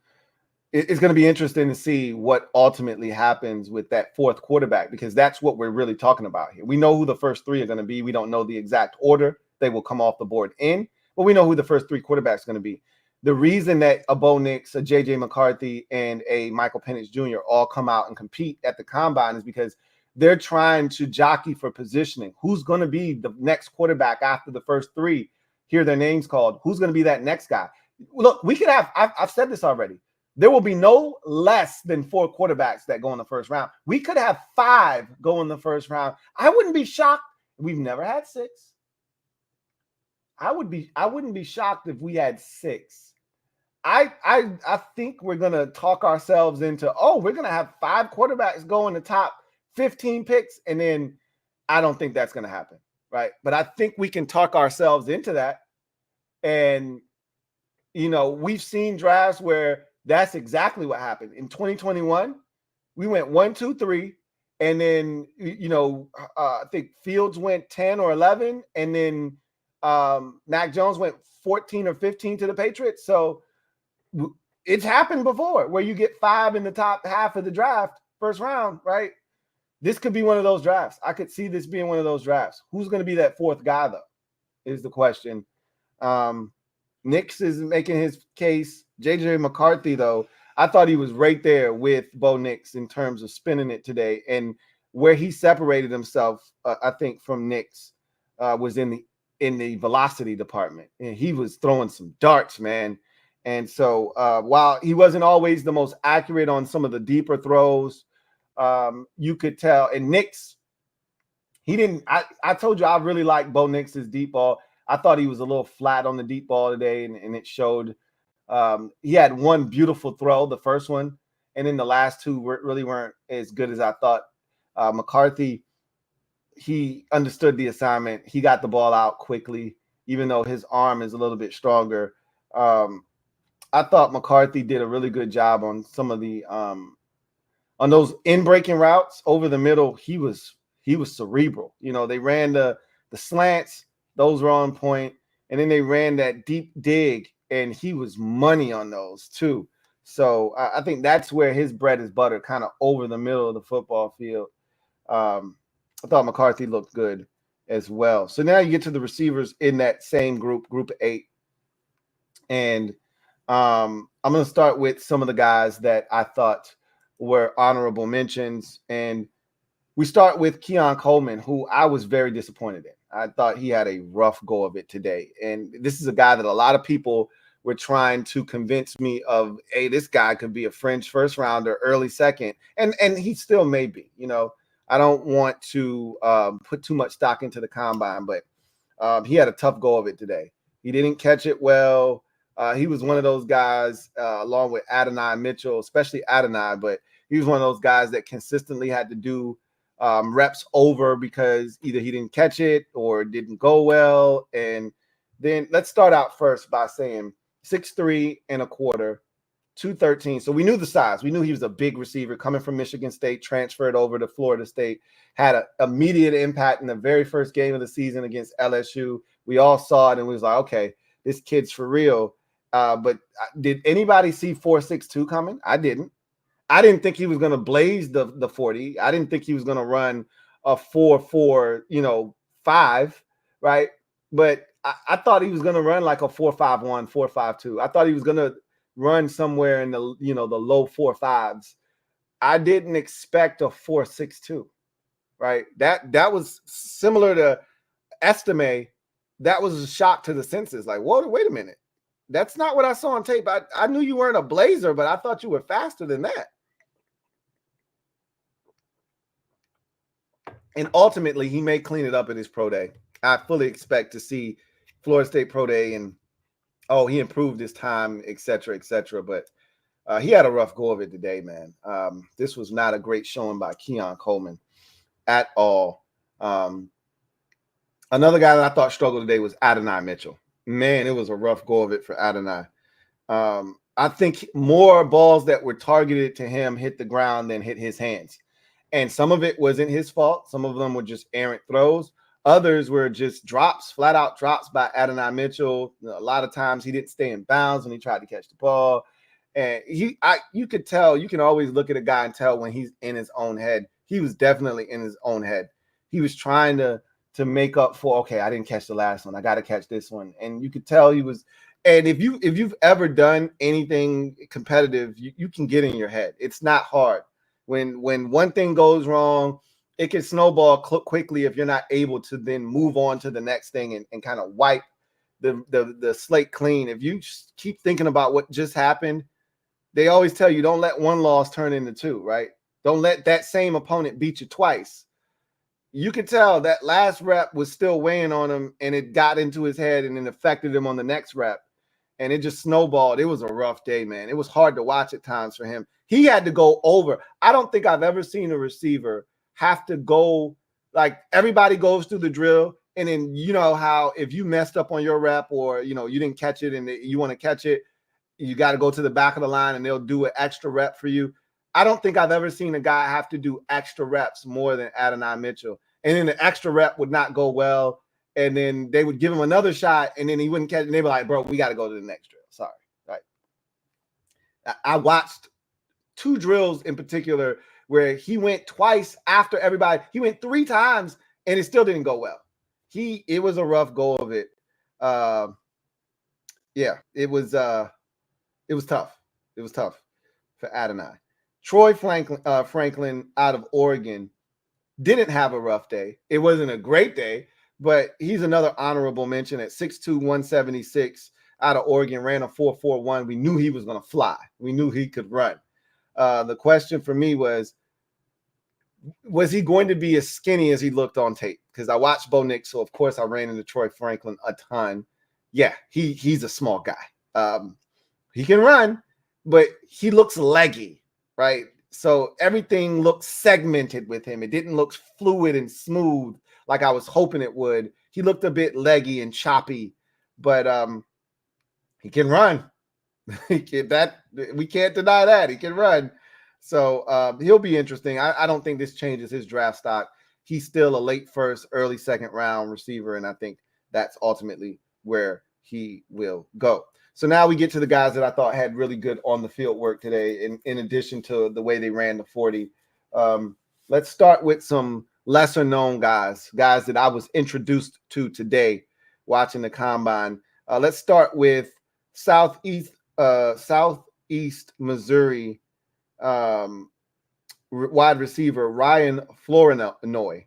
it's going to be interesting to see what ultimately happens with that fourth quarterback, because that's what we're really talking about here. We know who the first three are going to be. We don't know the exact order they will come off the board in, but we know who the first three quarterbacks are going to be. The reason that a Bo Nix, a J.J. McCarthy, and a Michael Penix Jr. all come out and compete at the combine is because they're trying to jockey for positioning. Who's going to be the next quarterback after the first three hear their names called? Who's going to be that next guy? Look, we could have, I've said this already. There will be no less than 4 quarterbacks that go in the first round. We could have 5 go in the first round. I wouldn't be shocked. We've never had 6. I wouldn't be shocked if we had 6. I think we're gonna talk ourselves into, we're gonna have 5 quarterbacks go in the top 15 picks, and then I don't think that's gonna happen, right? But I think we can talk ourselves into that. And we've seen drafts where that's exactly what happened. In 2021, we went 1, 2, 3, and then I think Fields went 10 or 11, and then Mac Jones went 14 or 15 to the Patriots. So it's happened before where you get 5 in the top half of the draft, first round, right? This could be one of those drafts. I could see this being one of those drafts. Who's going to be that fourth guy, though, is the question. Nix is making his case. J.J. McCarthy, though, I thought he was right there with Bo Nix in terms of spinning it today. And where he separated himself, I think, from Nix was in the velocity department. And he was throwing some darts, man. And so while he wasn't always the most accurate on some of the deeper throws, you could tell. And Nix, he didn't. I told you I really like Bo Nix's deep ball. I thought he was a little flat on the deep ball today, and it showed. He had one beautiful throw, the first one, and then the last 2 really weren't as good as I thought. McCarthy, he understood the assignment. He got the ball out quickly, even though his arm is a little bit stronger. I thought McCarthy did a really good job on some of the on those in-breaking routes over the middle. He was cerebral. They ran the slants. Those were on point. And then they ran that deep dig, and he was money on those too. So I think that's where his bread is buttered, kind of over the middle of the football field. I thought McCarthy looked good as well. So now you get to the receivers in that same group of 8. And I'm going to start with some of the guys that I thought were honorable mentions. And we start with Keon Coleman, who I was very disappointed in. I thought he had a rough go of it today. And this is a guy that a lot of people were trying to convince me of, hey, this guy could be a fringe first rounder, early second. And he still may be. I don't want to put too much stock into the combine, but he had a tough go of it today. He didn't catch it well. He was one of those guys, along with Adonai Mitchell, especially Adonai, but he was one of those guys that consistently had to do reps over because either he didn't catch it or it didn't go well. And then let's start out first by saying 6'3 and a quarter, 213. So we knew the size. We knew he was a big receiver coming from Michigan State, transferred over to Florida State, had an immediate impact in the very first game of the season against LSU. We all saw it and we was like, okay, this kid's for real. But did anybody see 4.62 coming? I didn't. I didn't think he was going to blaze the 40. I didn't think he was going to run a 4.4, 5, right? But I thought he was going to run like a 4.51, 4.52. I thought he was going to run somewhere in the, the low 4.5s. I didn't expect a 4.62, right? That was similar to Estime. That was a shock to the senses. Like, whoa, wait a minute. That's not what I saw on tape. I knew you weren't a blazer, but I thought you were faster than that. And ultimately, he may clean it up at his pro day. I fully expect to see Florida State pro day and, he improved his time, et cetera, et cetera. But he had a rough go of it today, man. This was not a great showing by Keon Coleman at all. Another guy that I thought struggled today was Adonai Mitchell. Man, it was a rough go of it for Adonai. I think more balls that were targeted to him hit the ground than hit his hands. And some of it wasn't his fault. Some of them were just errant throws. Others were just drops, flat out drops by Adonai Mitchell. A lot of times he didn't stay in bounds when he tried to catch the ball. And you could tell, you can always look at a guy and tell when he's in his own head. He was definitely in his own head. He was trying to make up for, okay, I didn't catch the last one. I got to catch this one. And you could tell he was. And if you've ever done anything competitive, you can get in your head. It's not hard. When one thing goes wrong, it can snowball quickly if you're not able to then move on to the next thing and kind of wipe the slate clean. If you just keep thinking about what just happened, they always tell you don't let one loss turn into two, right? Don't let that same opponent beat you twice. You could tell that last rep was still weighing on him and it got into his head and it affected him on the next rep. And it just snowballed. It was a rough day, man. It was hard to watch at times for him. He had to go over. I don't think I've ever seen a receiver have to go, like everybody goes through the drill. And then you know how if you messed up on your rep or, you didn't catch it and you want to catch it, you got to go to the back of the line and they'll do an extra rep for you. I don't think I've ever seen a guy have to do extra reps more than Adonai Mitchell. And then the extra rep would not go well. And then they would give him another shot, and then he wouldn't catch it. And they'd be like, bro, we got to go to the next drill. Sorry. Right. I watched 2 drills in particular where he went twice after everybody. He went 3 times, and it still didn't go well. It was a rough go of it. It was tough. It was tough for Adonai. Troy Franklin out of Oregon didn't have a rough day. It wasn't a great day, but he's another honorable mention at 6'2", 176 out of Oregon, ran a 4.41. We knew he was going to fly. We knew he could run. The question for me was he going to be as skinny as he looked on tape? Because I watched Bo Nix, so of course I ran into Troy Franklin a ton. Yeah, he's a small guy. He can run, but he looks leggy, right? So everything looks segmented with him. It didn't look fluid and smooth like I was hoping it would. He looked a bit leggy and choppy, but he can run. We can't deny that. He can run. So he'll be interesting. I don't think this changes his draft stock. He's still a late first, early second round receiver, and I think that's ultimately where he will go. So now we get to the guys that I thought had really good on the field work today, in addition to the way they ran the 40. Let's start with some lesser known guys that I was introduced to today watching the combine. Let's start with Southeast Missouri wide receiver Ryan Flournoy,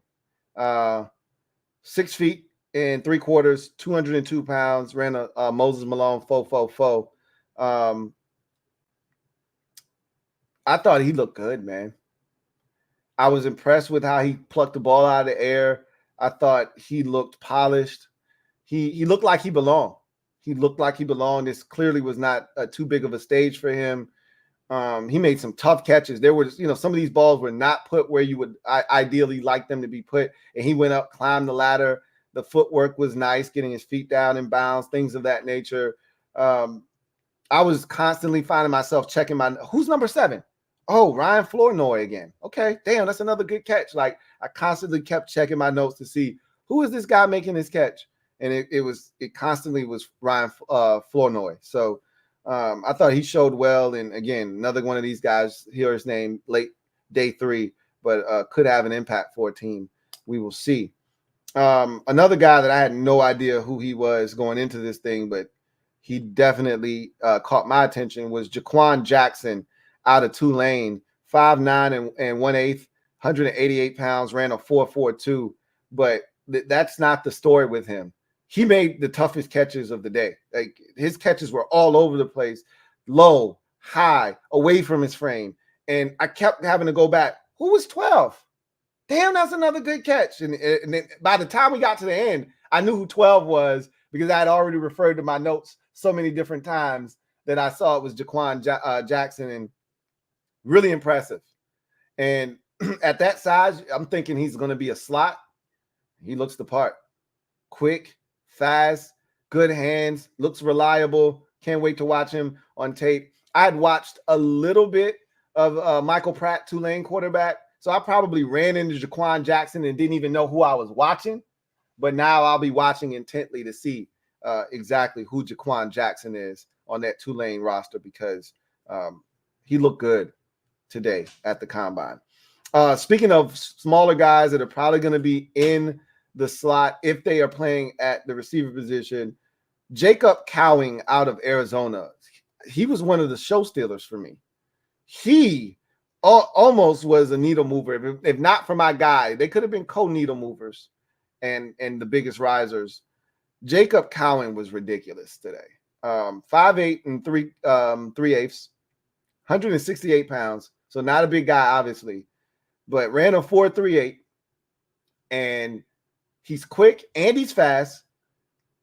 6 feet and 3/4, 202 pounds, ran a Moses Malone 4.44. I thought he looked good, man. I was impressed with how he plucked the ball out of the air. I thought he looked polished. He looked like he belonged. He looked like he belonged. This clearly was not too big of a stage for him. He made some tough catches. There was, some of these balls were not put where you would ideally like them to be put. And he went up, climbed the ladder. The footwork was nice, getting his feet down in bounds, things of that nature. I I was constantly finding myself checking who's number 7? Oh, Ryan Flournoy again. Okay, damn, that's another good catch. Like I constantly kept checking my notes to see who is this guy making this catch, and it constantly was Ryan Flournoy. So I thought he showed well, and again, another one of these guys. Hear his name late day 3, but could have an impact for a team. We will see. Another guy that I had no idea who he was going into this thing, but he definitely caught my attention was Jaquan Jackson out of Tulane, 5'9" and 1/8, 188 pounds, ran a 4.42. But that's not the story with him. He made the toughest catches of the day. Like his catches were all over the place, low, high, away from his frame. And I kept having to go back. Who was 12? Damn, that's another good catch. And then by the time we got to the end, I knew who 12 was because I had already referred to my notes so many different times that I saw it was Jaquan Jackson, and really impressive. And at that size, I'm thinking he's going to be a slot. He looks the part. Quick, fast, good hands, looks reliable. Can't wait to watch him on tape. I had watched a little bit of Michael Pratt, Tulane quarterback. So I probably ran into Jaquan Jackson and didn't even know who I was watching. But now I'll be watching intently to see exactly who Jaquan Jackson is on that Tulane roster, because he looked good today at the combine. Speaking of smaller guys that are probably going to be in the slot if they are playing at the receiver position, Jacob Cowing out of Arizona. He was one of the show stealers for me. He almost was a needle mover. If not for my guy, they could have been co-needle movers and the biggest risers. Jacob Cowing was ridiculous today. 5'8" and 3/8, 168 pounds. So not a big guy, obviously, but ran a 4.38, and he's quick and he's fast,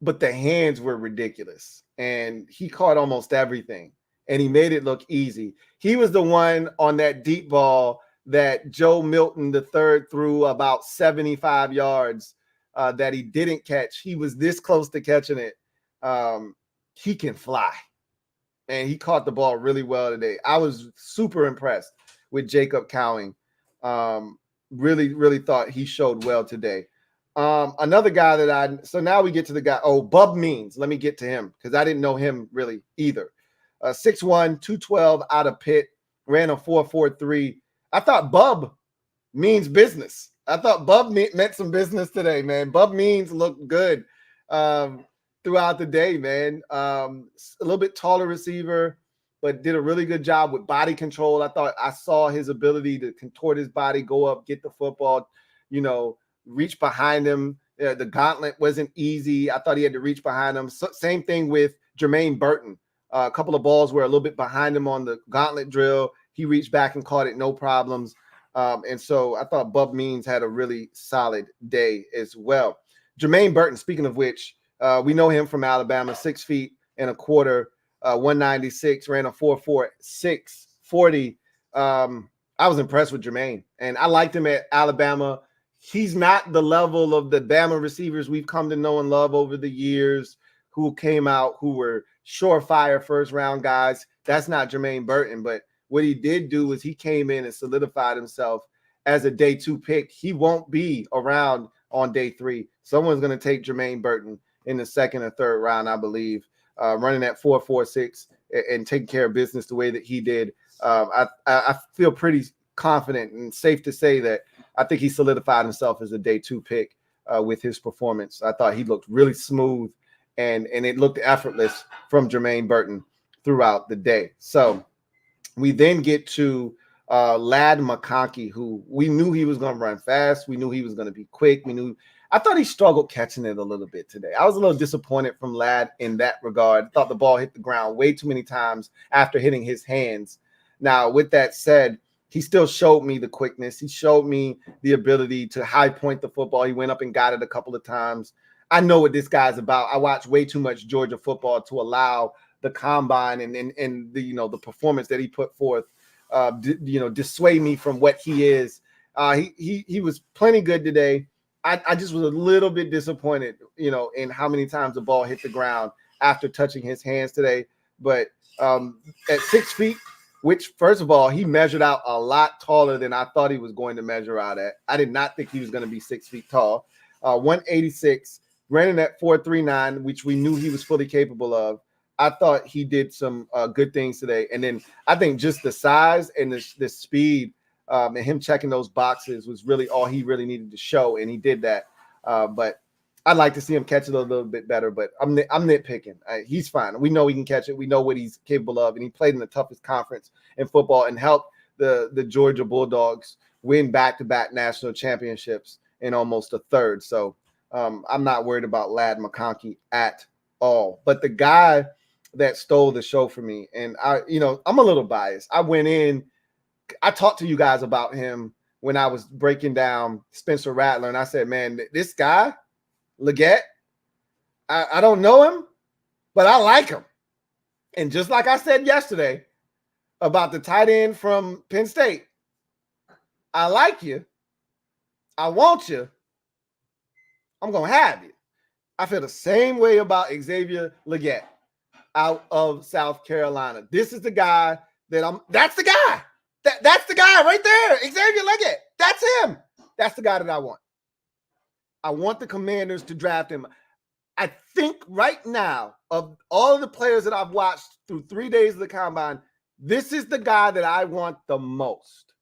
but the hands were ridiculous. And he caught almost everything, and he made it look easy. He was the one on that deep ball that Joe Milton III threw about 75 yards that he didn't catch. He was this close to catching it. He can fly, and he caught the ball really well today. I was super impressed with Jacob Cowing. Really, really thought he showed well today. Another guy so now we get to the guy. Oh, Bub Means. Let me get to him because I didn't know him really either. 6'1", 212 out of Pitt, ran a 4.43. I thought Bub means business. I thought Bub meant some business today, man. Bub Means looked good throughout the day, man. A little bit taller receiver, but did a really good job with body control. I thought I saw his ability to contort his body, go up, get the football, reach behind him. The gauntlet wasn't easy. I thought he had to reach behind him. Same thing with Jermaine Burton. A couple of balls were a little bit behind him on the gauntlet drill. He reached back and caught it, no problems. And so I thought Bub Means had a really solid day as well. Jermaine Burton, speaking of which, we know him from Alabama, 6 feet and a quarter, 196, ran a 4.46 40. I was impressed with Jermaine, and I liked him at Alabama. He's not the level of the Bama receivers we've come to know and love over the years who came out, who were surefire first-round guys. That's not Jermaine Burton, but what he did do is he came in and solidified himself as a day 2 pick. He won't be around on day 3. Someone's going to take Jermaine Burton in the 2nd or 3rd round, I believe, running at 4.46 and taking care of business the way that he did. I feel pretty confident and safe to say that I think he solidified himself as a day 2 pick with his performance. I thought he looked really smooth, and it looked effortless from Jermaine Burton throughout the day. So we then get to Ladd McConkey, who we knew he was going to run fast. We knew he was going to be quick. I thought he struggled catching it a little bit today. I was a little disappointed from Ladd in that regard. I thought the ball hit the ground way too many times after hitting his hands. Now, with that said, he still showed me the quickness. He showed me the ability to high point the football. He went up and got it a couple of times. I know what this guy's about. I watch way too much Georgia football to allow the combine and the the performance that he put forth dissuade me from what he is. He was plenty good today. I just was a little bit disappointed, in how many times the ball hit the ground after touching his hands today. But at 6 feet, which, first of all, he measured out a lot taller than I thought he was going to measure out at. I did not think he was going to be 6 feet tall. 186, running at 4.39, which we knew he was fully capable of. I thought he did some good things today. And then I think just the size and the speed and him checking those boxes was really all he really needed to show, and he did that. But I'd like to see him catch it a little bit better, but I'm nitpicking. He's fine. We know he can catch it. We know what he's capable of, and he played in the toughest conference in football and helped the Georgia Bulldogs win back-to-back national championships in almost a third. So I'm not worried about Ladd McConkey at all. But the guy that stole the show for me, and I'm a little biased. I talked to you guys about him when I was breaking down Spencer Rattler, and I said, man, this guy, Legette, I don't know him, but I like him. And just like I said yesterday about the tight end from Penn State, I like you. I want you. I'm going to have you. I feel the same way about Xavier Legette out of South Carolina. This is the guy that's the guy. That's the guy right there. Xavier Legette. That's him. That's the guy that I want. I want the Commanders to draft him. I think right now, of all of the players that I've watched through 3 days of the combine, this is the guy that I want the most.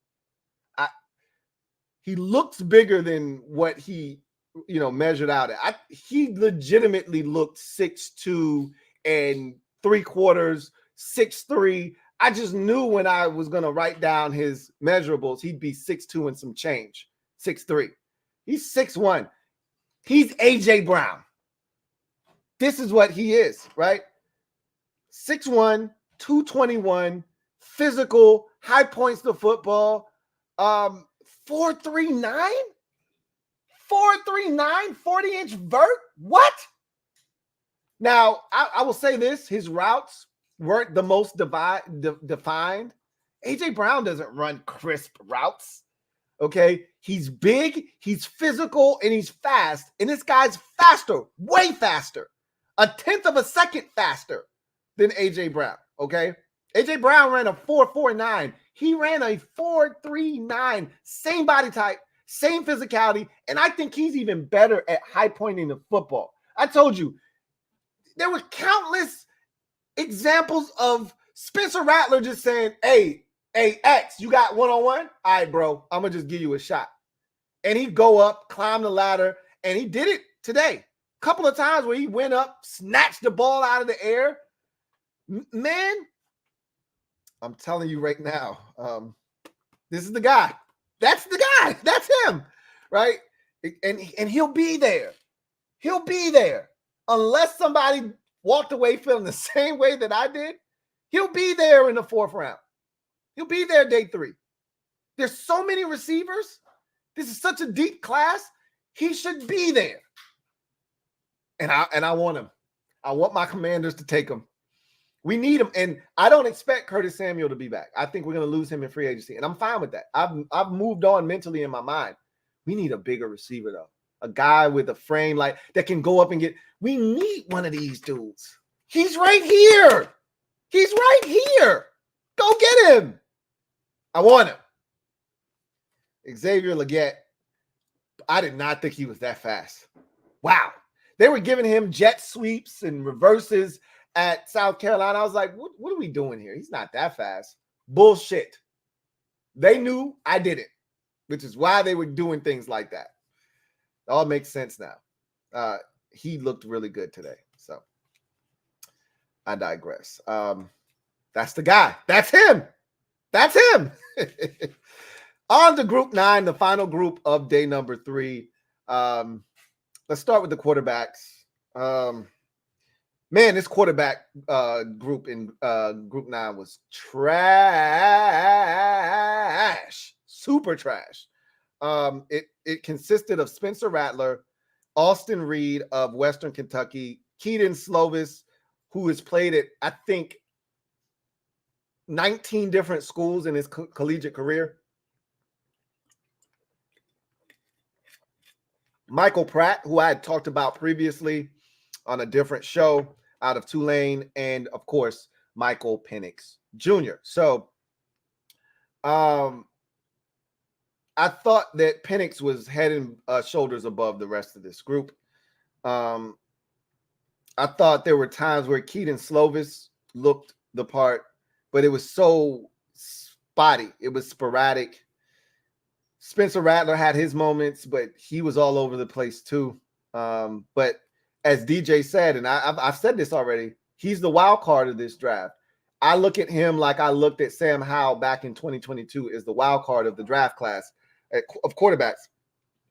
He looks bigger than what he, measured out at. He legitimately looked 6'2" and 3/4, 6'3". I just knew when I was going to write down his measurables, he'd be 6'2" and some change, 6'3". He's 6'1". He's A.J. Brown. This is what he is, right? 6'1", 221, physical, high points to football, 4.39? 4.39, 40-inch vert? What? Now, I will say this. His routes weren't the most defined. A.J. Brown doesn't run crisp routes, okay? He's big, he's physical, and he's fast. And this guy's faster, way faster. 1/10 of a second faster than A.J. Brown, okay? A.J. Brown ran a 4.49. He ran a 4.39. Same body type, same physicality, and I think he's even better at high pointing the football. I told you, there were countless examples of Spencer Rattler just saying, hey, X, you got one-on-one? All right, bro, I'm going to just give you a shot. And he'd go up, climb the ladder, and he did it today. A couple of times where he went up, snatched the ball out of the air. Man, I'm telling you right now, this is the guy. That's the guy. That's him, right? And he'll be there. He'll be there. Unless somebody walked away feeling the same way that I did, he'll be there in the 4th round. He'll be there day 3. There's so many receivers. This is such a deep class. He should be there. And I want him. I want my Commanders to take him. We need him. And I don't expect Curtis Samuel to be back. I think we're going to lose him in free agency. And I'm fine with that. I've moved on mentally in my mind. We need a bigger receiver, though. A guy with a frame that can go up and get. We need one of these dudes. He's right here. He's right here. Go get him. I want him. Xavier Legette. I did not think he was that fast. Wow. They were giving him jet sweeps and reverses at South Carolina. I was like, what are we doing here? He's not that fast. Bullshit. They knew I did it, which is why they were doing things like that. It all makes sense now. He looked really good today. So I digress. That's the guy. That's him. That's him. On to group 9, the final group of day number 3. Let's start with the quarterbacks. Man, this quarterback group in group 9 was trash. Super trash. It consisted of Spencer Rattler, Austin Reed of Western Kentucky, Keaton Slovis, who has played at, I think, 19 different schools in his collegiate career. Michael Pratt, who I had talked about previously on a different show out of Tulane, and, of course, Michael Penix Jr. So I thought that Penix was head and shoulders above the rest of this group. I thought there were times where Keaton Slovis looked the part, but it was so spotty. It was sporadic. Spencer Rattler had his moments, but he was all over the place too. But as DJ said, and I've said this already, he's the wild card of this draft. I look at him like I looked at Sam Howell back in 2022 as the wild card of the draft class of quarterbacks.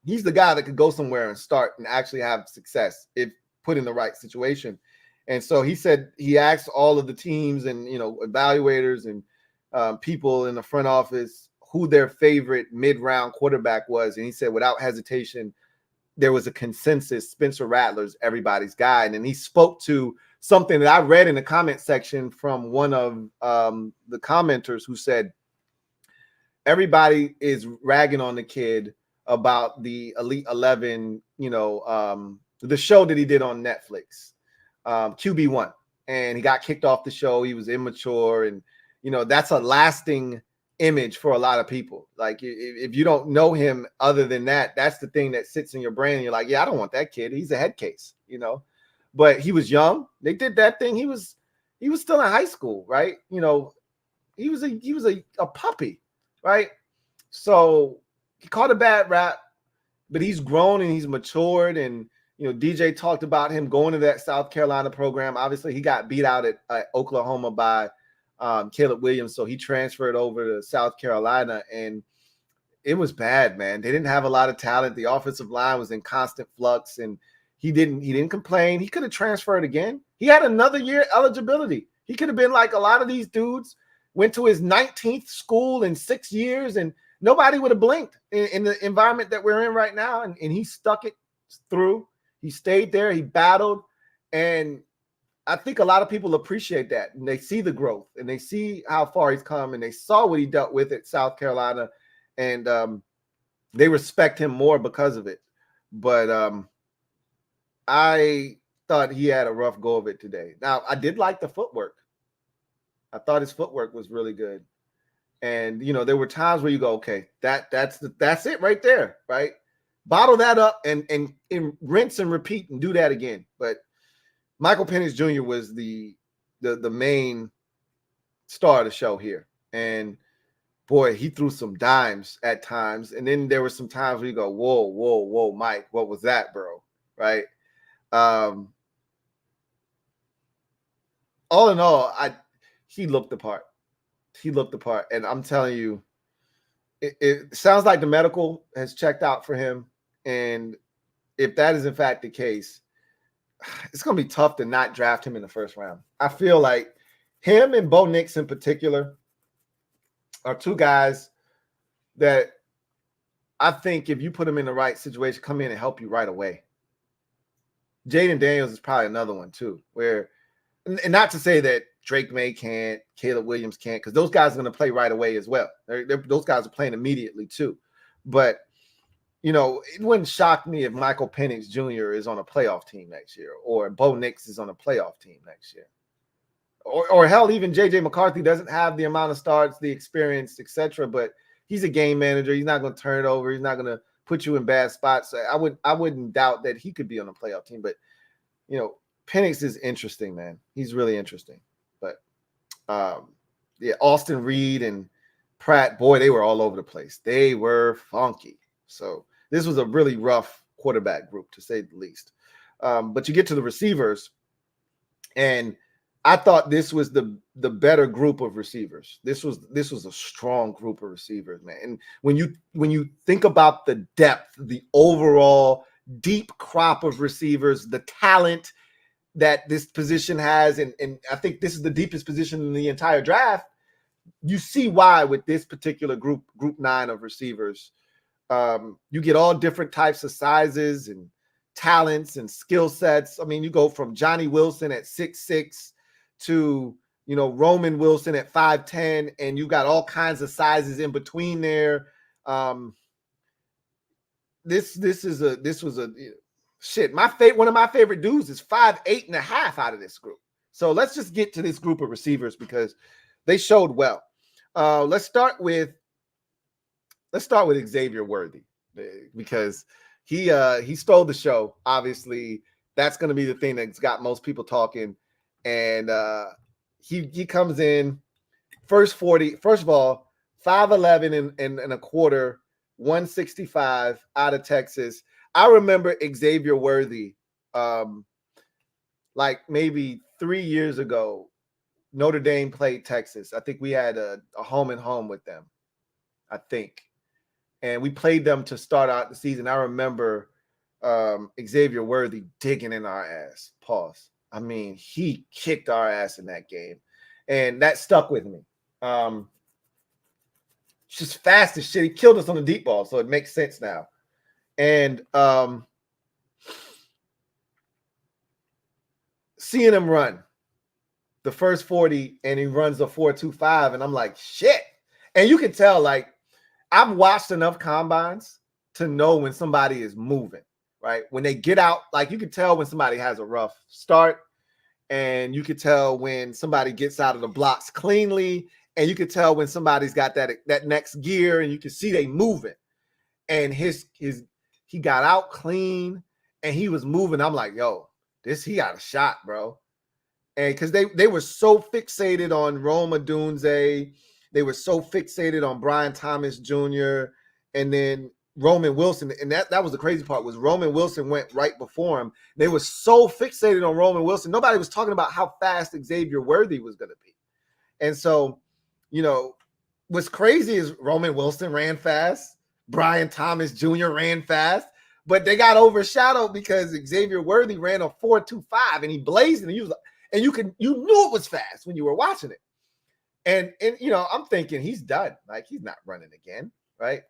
He's the guy that could go somewhere and start and actually have success if put in the right situation. And so he said he asked all of the teams and, evaluators and people in the front office who their favorite mid-round quarterback was. And he said, without hesitation, there was a consensus. Spencer Rattler's everybody's guy. And then he spoke to something that I read in the comment section from one of the commenters who said, everybody is ragging on the kid about the Elite 11, the show that he did on Netflix, QB1. And he got kicked off the show. He was immature. And, that's a lasting image for a lot of people. Like, if you don't know him other than that, that's the thing that sits in your brain. And you're like, yeah, I don't want that kid. He's a head case, But he was young. They did that thing. He was still in high school, right? He was a puppy, right? So he caught a bad rap, but he's grown and he's matured. And DJ talked about him going to that South Carolina program. Obviously, he got beat out at Oklahoma by Caleb Williams, so he transferred over to South Carolina, and it was bad, man. They didn't have a lot of talent. The offensive line was in constant flux, and he didn't complain. He could have transferred again. He had another year eligibility. He could have been like a lot of these dudes, went to his 19th school in 6 years, and nobody would have blinked in the environment that we're in right now. And he stuck it through. He stayed there. He battled. And I think a lot of people appreciate that. And they see the growth and they see how far he's come, and they saw what he dealt with at South Carolina. And they respect him more because of it. But I thought he had a rough go of it today. Now, I did like the footwork. I thought his footwork was really good. And, there were times where you go, okay, that's it right there, right? Bottle that up and rinse and repeat and do that again. But Michael Penix Jr. was the main star of the show here. And, boy, he threw some dimes at times. And then there were some times where you go, whoa, Mike, what was that, bro? Right? All in all, he looked the part. He looked the part. And I'm telling you, it sounds like the medical has checked out for him. And if that is in fact the case, it's going to be tough to not draft him in the first round. I feel like him and Bo Nix in particular are two guys that I think if you put them in the right situation, come in and help you right away. Jaden Daniels is probably another one too, where, and not to say that Drake May can't, Caleb Williams can't, because those guys are going to play right away as well. Those guys are playing immediately too. But, it wouldn't shock me if Michael Penix Jr. is on a playoff team next year, or Bo Nix is on a playoff team next year. Or hell, even J.J. McCarthy doesn't have the amount of starts, the experience, etc. But he's a game manager. He's not going to turn it over. He's not going to put you in bad spots. I wouldn't doubt that he could be on a playoff team. But, Penix is interesting, man. He's really interesting. But, Austin Reed and Pratt, boy, they were all over the place. They were funky. So this was a really rough quarterback group, to say the least. But you get to the receivers, and I thought this was the better group of receivers. This was a strong group of receivers, man. And when you think about the depth, the overall deep crop of receivers, the talent that this position has, and I think this is the deepest position in the entire draft, you see why with this particular group 9 of receivers, you get all different types of sizes and talents and skill sets. I mean, you go from Johnny Wilson at 6'6" to, Roman Wilson at 5'10", and you got all kinds of sizes in between there. This was a shit. One of my favorite dudes is 5'8.5" out of this group. So let's just get to this group of receivers because they showed well. Let's start with Xavier Worthy because he stole the show. Obviously, that's going to be the thing that's got most people talking. And he comes in first 40. First of all, 5'11" and a quarter, 165 out of Texas. I remember Xavier Worthy, like maybe 3 years ago. Notre Dame played Texas. I think we had a home and home with them. I think. And we played them to start out the season. I remember Xavier Worthy digging in our ass. Pause. I mean, he kicked our ass in that game. And that stuck with me. Just fast as shit. He killed us on the deep ball, so it makes sense now. And seeing him run the first 40 and he runs a 4.25, and I'm like, shit. And you can tell, like, I've watched enough combines to know when somebody is moving, right? When they get out, like you can tell when somebody has a rough start, and you can tell when somebody gets out of the blocks cleanly, and you can tell when somebody's got that next gear, and you can see they moving. And he got out clean and he was moving. I'm like, yo, he got a shot, bro. And because they were so fixated on Rome Odunze, they were so fixated on Brian Thomas Jr. and then Roman Wilson. And that was the crazy part, was Roman Wilson went right before him. They were so fixated on Roman Wilson. Nobody was talking about how fast Xavier Worthy was going to be. And so, you know, what's crazy is Roman Wilson ran fast. Brian Thomas Jr. ran fast. But they got overshadowed because Xavier Worthy ran a 4.25 and he blazed, and he was, and you knew it was fast when you were watching it. And you know, I'm thinking he's done. Like, he's not running again, right?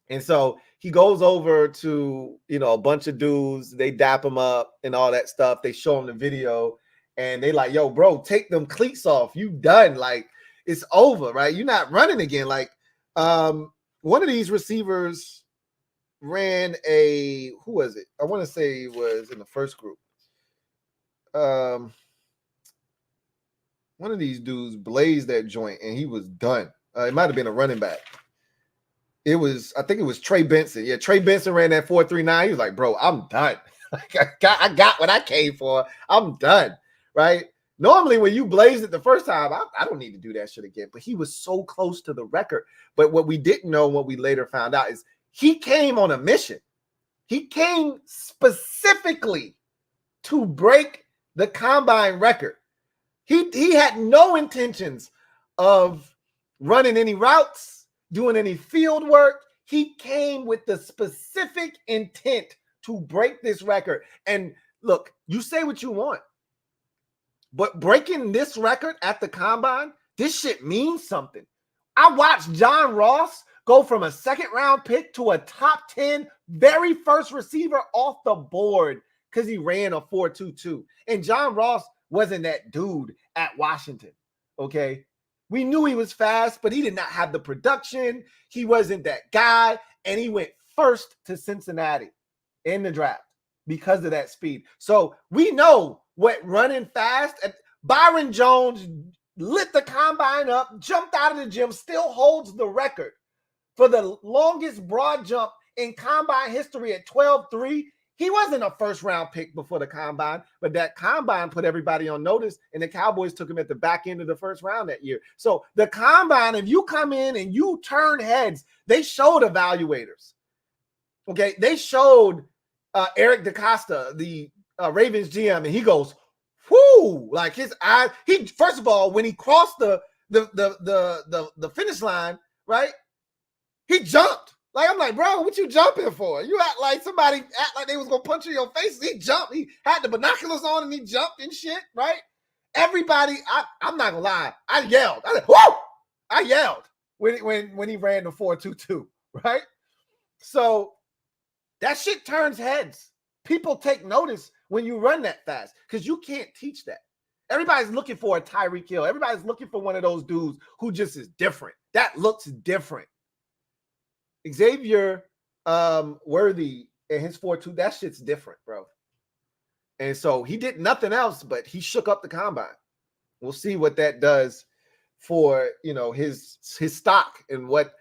And so he goes over to, you know, a bunch of dudes. They dap him up and all that stuff. They show him the video, and they like, yo, bro, take them cleats off. You done. Like, it's over, right? You're not running again. Like, one of these receivers ran a, who was it? I want to say it was in the first group. One of these dudes blazed that joint and he was done. It might have been a running back. I think it was Trey Benson. Yeah, Trey Benson ran that 4.39. He was like, bro, I'm done. I got what I came for. I'm done, right? Normally, when you blaze it the first time, I don't need to do that shit again. But he was so close to the record. But what we didn't know, what we later found out, is he came on a mission. He came specifically to break the combine record. He had no intentions of running any routes, doing any field work. He came with the specific intent to break this record. And look, you say what you want, but breaking this record at the combine, this shit means something. I watched John Ross go from a second-round pick to a top 10 very first receiver off the board because he ran a 4.22. And John Ross wasn't that dude at Washington, okay? We knew he was fast, but he did not have the production. He wasn't that guy, and he went first to Cincinnati in the draft because of that speed. So we know what running fast. Byron Jones lit the combine up, jumped out of the gym, still holds the record for the longest broad jump in combine history at 12.3. He wasn't a first-round pick before the combine, but that combine put everybody on notice, and the Cowboys took him at the back end of the first round that year. So the combine, if you come in and you turn heads, they showed evaluators. Okay, they showed Eric DeCosta, the Ravens GM, and he goes, whoo, like his eyes. He, first of all, when he crossed the finish line, right, he jumped. Like, I'm like, bro, what you jumping for? You act like somebody act like they was gonna punch you in your face. He jumped. He had the binoculars on and he jumped and shit, right? Everybody, I'm not gonna lie, I yelled. I said, whoa! I yelled when he ran the 4.22, right? So that shit turns heads. People take notice when you run that fast because you can't teach that. Everybody's looking for a Tyreek Hill. Everybody's looking for one of those dudes who just is different. That looks different. Xavier Worthy and his 4.2, that shit's different, bro. And so he did nothing else, but he shook up the combine. We'll see what that does for, his stock and what,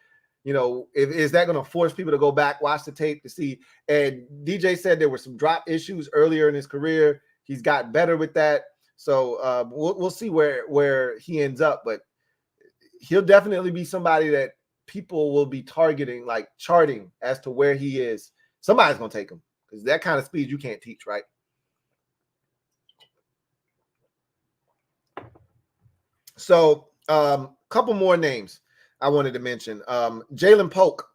is that going to force people to go back, watch the tape to see? And DJ said there were some drop issues earlier in his career. He's got better with that. So we'll see where he ends up, but he'll definitely be somebody that people will be targeting, like charting as to where he is. Somebody's going to take him because that kind of speed you can't teach, right? So couple more names I wanted to mention. Jalen Polk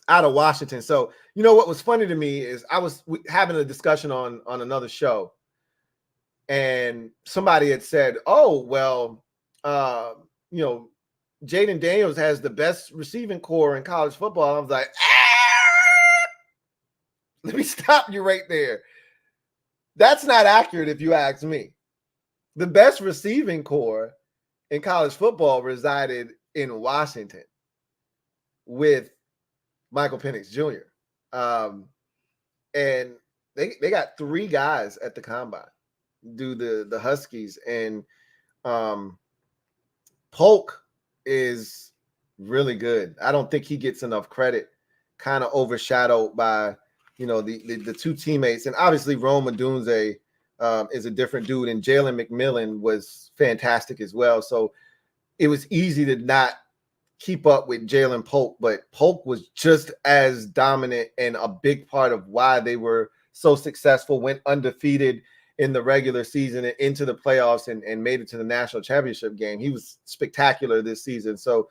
out of Washington. So, what was funny to me is I was having a discussion on another show, and somebody had said, oh, well, Jaden Daniels has the best receiving core in college football. I was like, let me stop you right there. That's not accurate if you ask me. The best receiving core in college football resided in Washington with Michael Penix Jr. And they got 3 guys at the combine, do the Huskies. And Polk is really good. I don't think he gets enough credit, kind of overshadowed by, the 2 teammates. And obviously Rome Odunze is a different dude, and Jalen McMillan was fantastic as well. So it was easy to not keep up with Jalen Polk, but Polk was just as dominant and a big part of why they were so successful, went undefeated in the regular season and into the playoffs and made it to the national championship game. He was spectacular this season. So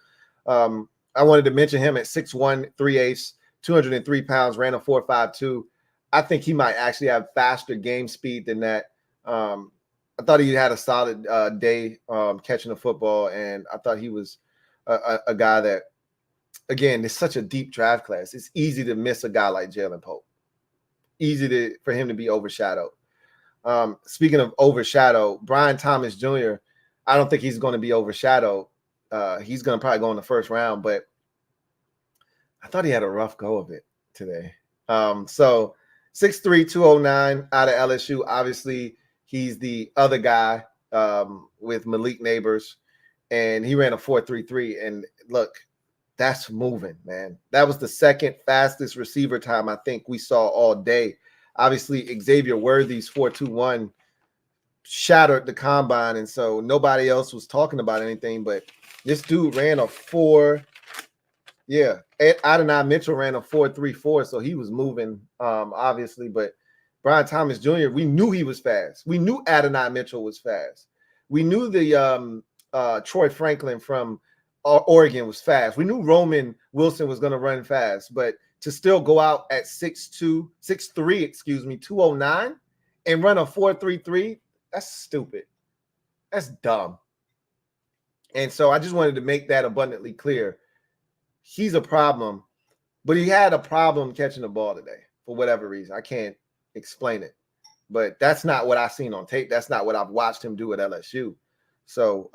I wanted to mention him at 6'1", 3/8", 203 pounds, ran a 4.52. I think he might actually have faster game speed than that. I thought he had a solid day catching the football, and I thought he was a guy that, again, it's such a deep draft class. It's easy to miss a guy like Jalen Polk. Easy for him to be overshadowed. Speaking of overshadow, Brian Thomas Jr., I don't think he's going to be overshadowed. He's going to probably go in the first round, but I thought he had a rough go of it today. So 6'3", 209 out of LSU. Obviously, he's the other guy with Malik Neighbors, and he ran a 4.33. And look, that's moving, man. That was the second fastest receiver time I think we saw all day. Obviously, Xavier Worthy's 4.21 shattered the combine, and so nobody else was talking about anything. But this dude ran a 4. Yeah, Adonai Mitchell ran a 4.34, so he was moving, obviously. But Brian Thomas Jr., we knew he was fast. We knew Adonai Mitchell was fast. We knew the Troy Franklin from Oregon was fast. We knew Roman Wilson was going to run fast, but to still go out at 6'3", 209, and run a 4.33, that's stupid. That's dumb. And so I just wanted to make that abundantly clear. He's a problem, but he had a problem catching the ball today for whatever reason. I can't explain it, but that's not what I've seen on tape. That's not what I've watched him do at LSU. So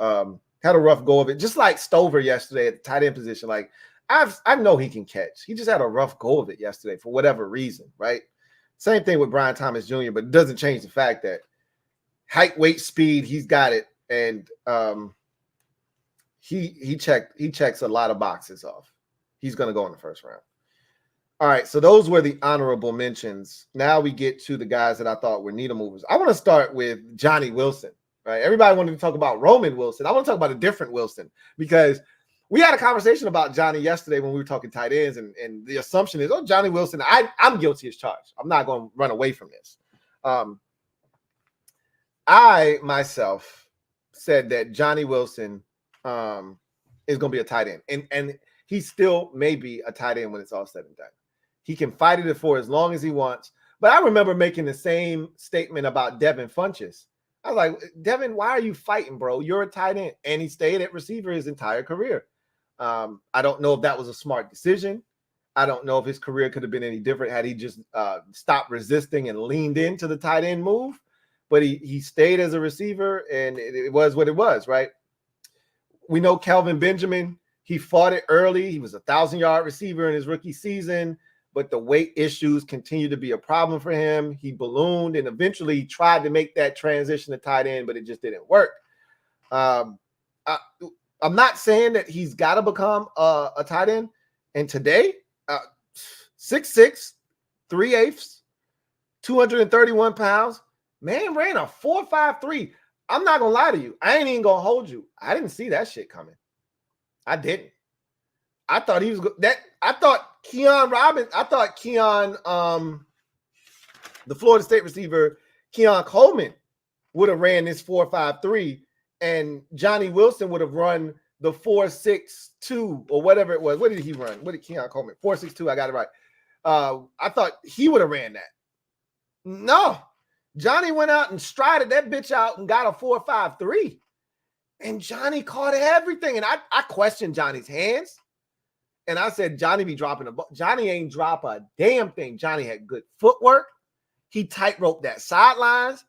had a rough go of it, just like Stover yesterday at the tight end position. Like I know he can catch. He just had a rough go of it yesterday for whatever reason, right? Same thing with Brian Thomas Jr., but it doesn't change the fact that height, weight, speed, he's got it, and he checks a lot of boxes off. He's going to go in the first round. All right, so those were the honorable mentions. Now we get to the guys that I thought were needle movers. I want to start with Johnny Wilson, right? Everybody wanted to talk about Roman Wilson. I want to talk about a different Wilson because we had a conversation about Johnny yesterday when we were talking tight ends, and the assumption is, oh, Johnny Wilson, I'm guilty as charged. I'm not going to run away from this. I, myself, said that Johnny Wilson is going to be a tight end, and he still may be a tight end when it's all said and done. He can fight it for as long as he wants. But I remember making the same statement about Devin Funchess. I was like, Devin, why are you fighting, bro? You're a tight end. And he stayed at receiver his entire career. I don't know if that was a smart decision. I don't know if his career could have been any different had he just stopped resisting and leaned into the tight end move. But he stayed as a receiver, and it was what it was, right? We know Kelvin Benjamin. He fought it early. He was a 1,000-yard receiver in his rookie season, but the weight issues continue to be a problem for him. He ballooned and eventually tried to make that transition to tight end, but it just didn't work. I'm not saying that he's got to become a tight end. And today, 6'6", 3/8, 231 pounds, man ran a 4.53. I'm not going to lie to you. I ain't even going to hold you. I didn't see that shit coming. I didn't. I thought he was that. I thought Keon, the Florida State receiver, Keon Coleman, would have ran this 4.53, and Johnny Wilson would have run the 4.62 or whatever it was. What did he run? What did Keon Coleman? 4.62. I got it right. I thought he would have ran that. No, Johnny went out and strided that bitch out and got a 4.53, and Johnny caught everything. And I questioned Johnny's hands. And I said, Johnny be dropping the ball. Johnny ain't drop a damn thing. Johnny had good footwork. He tightrope that sidelines.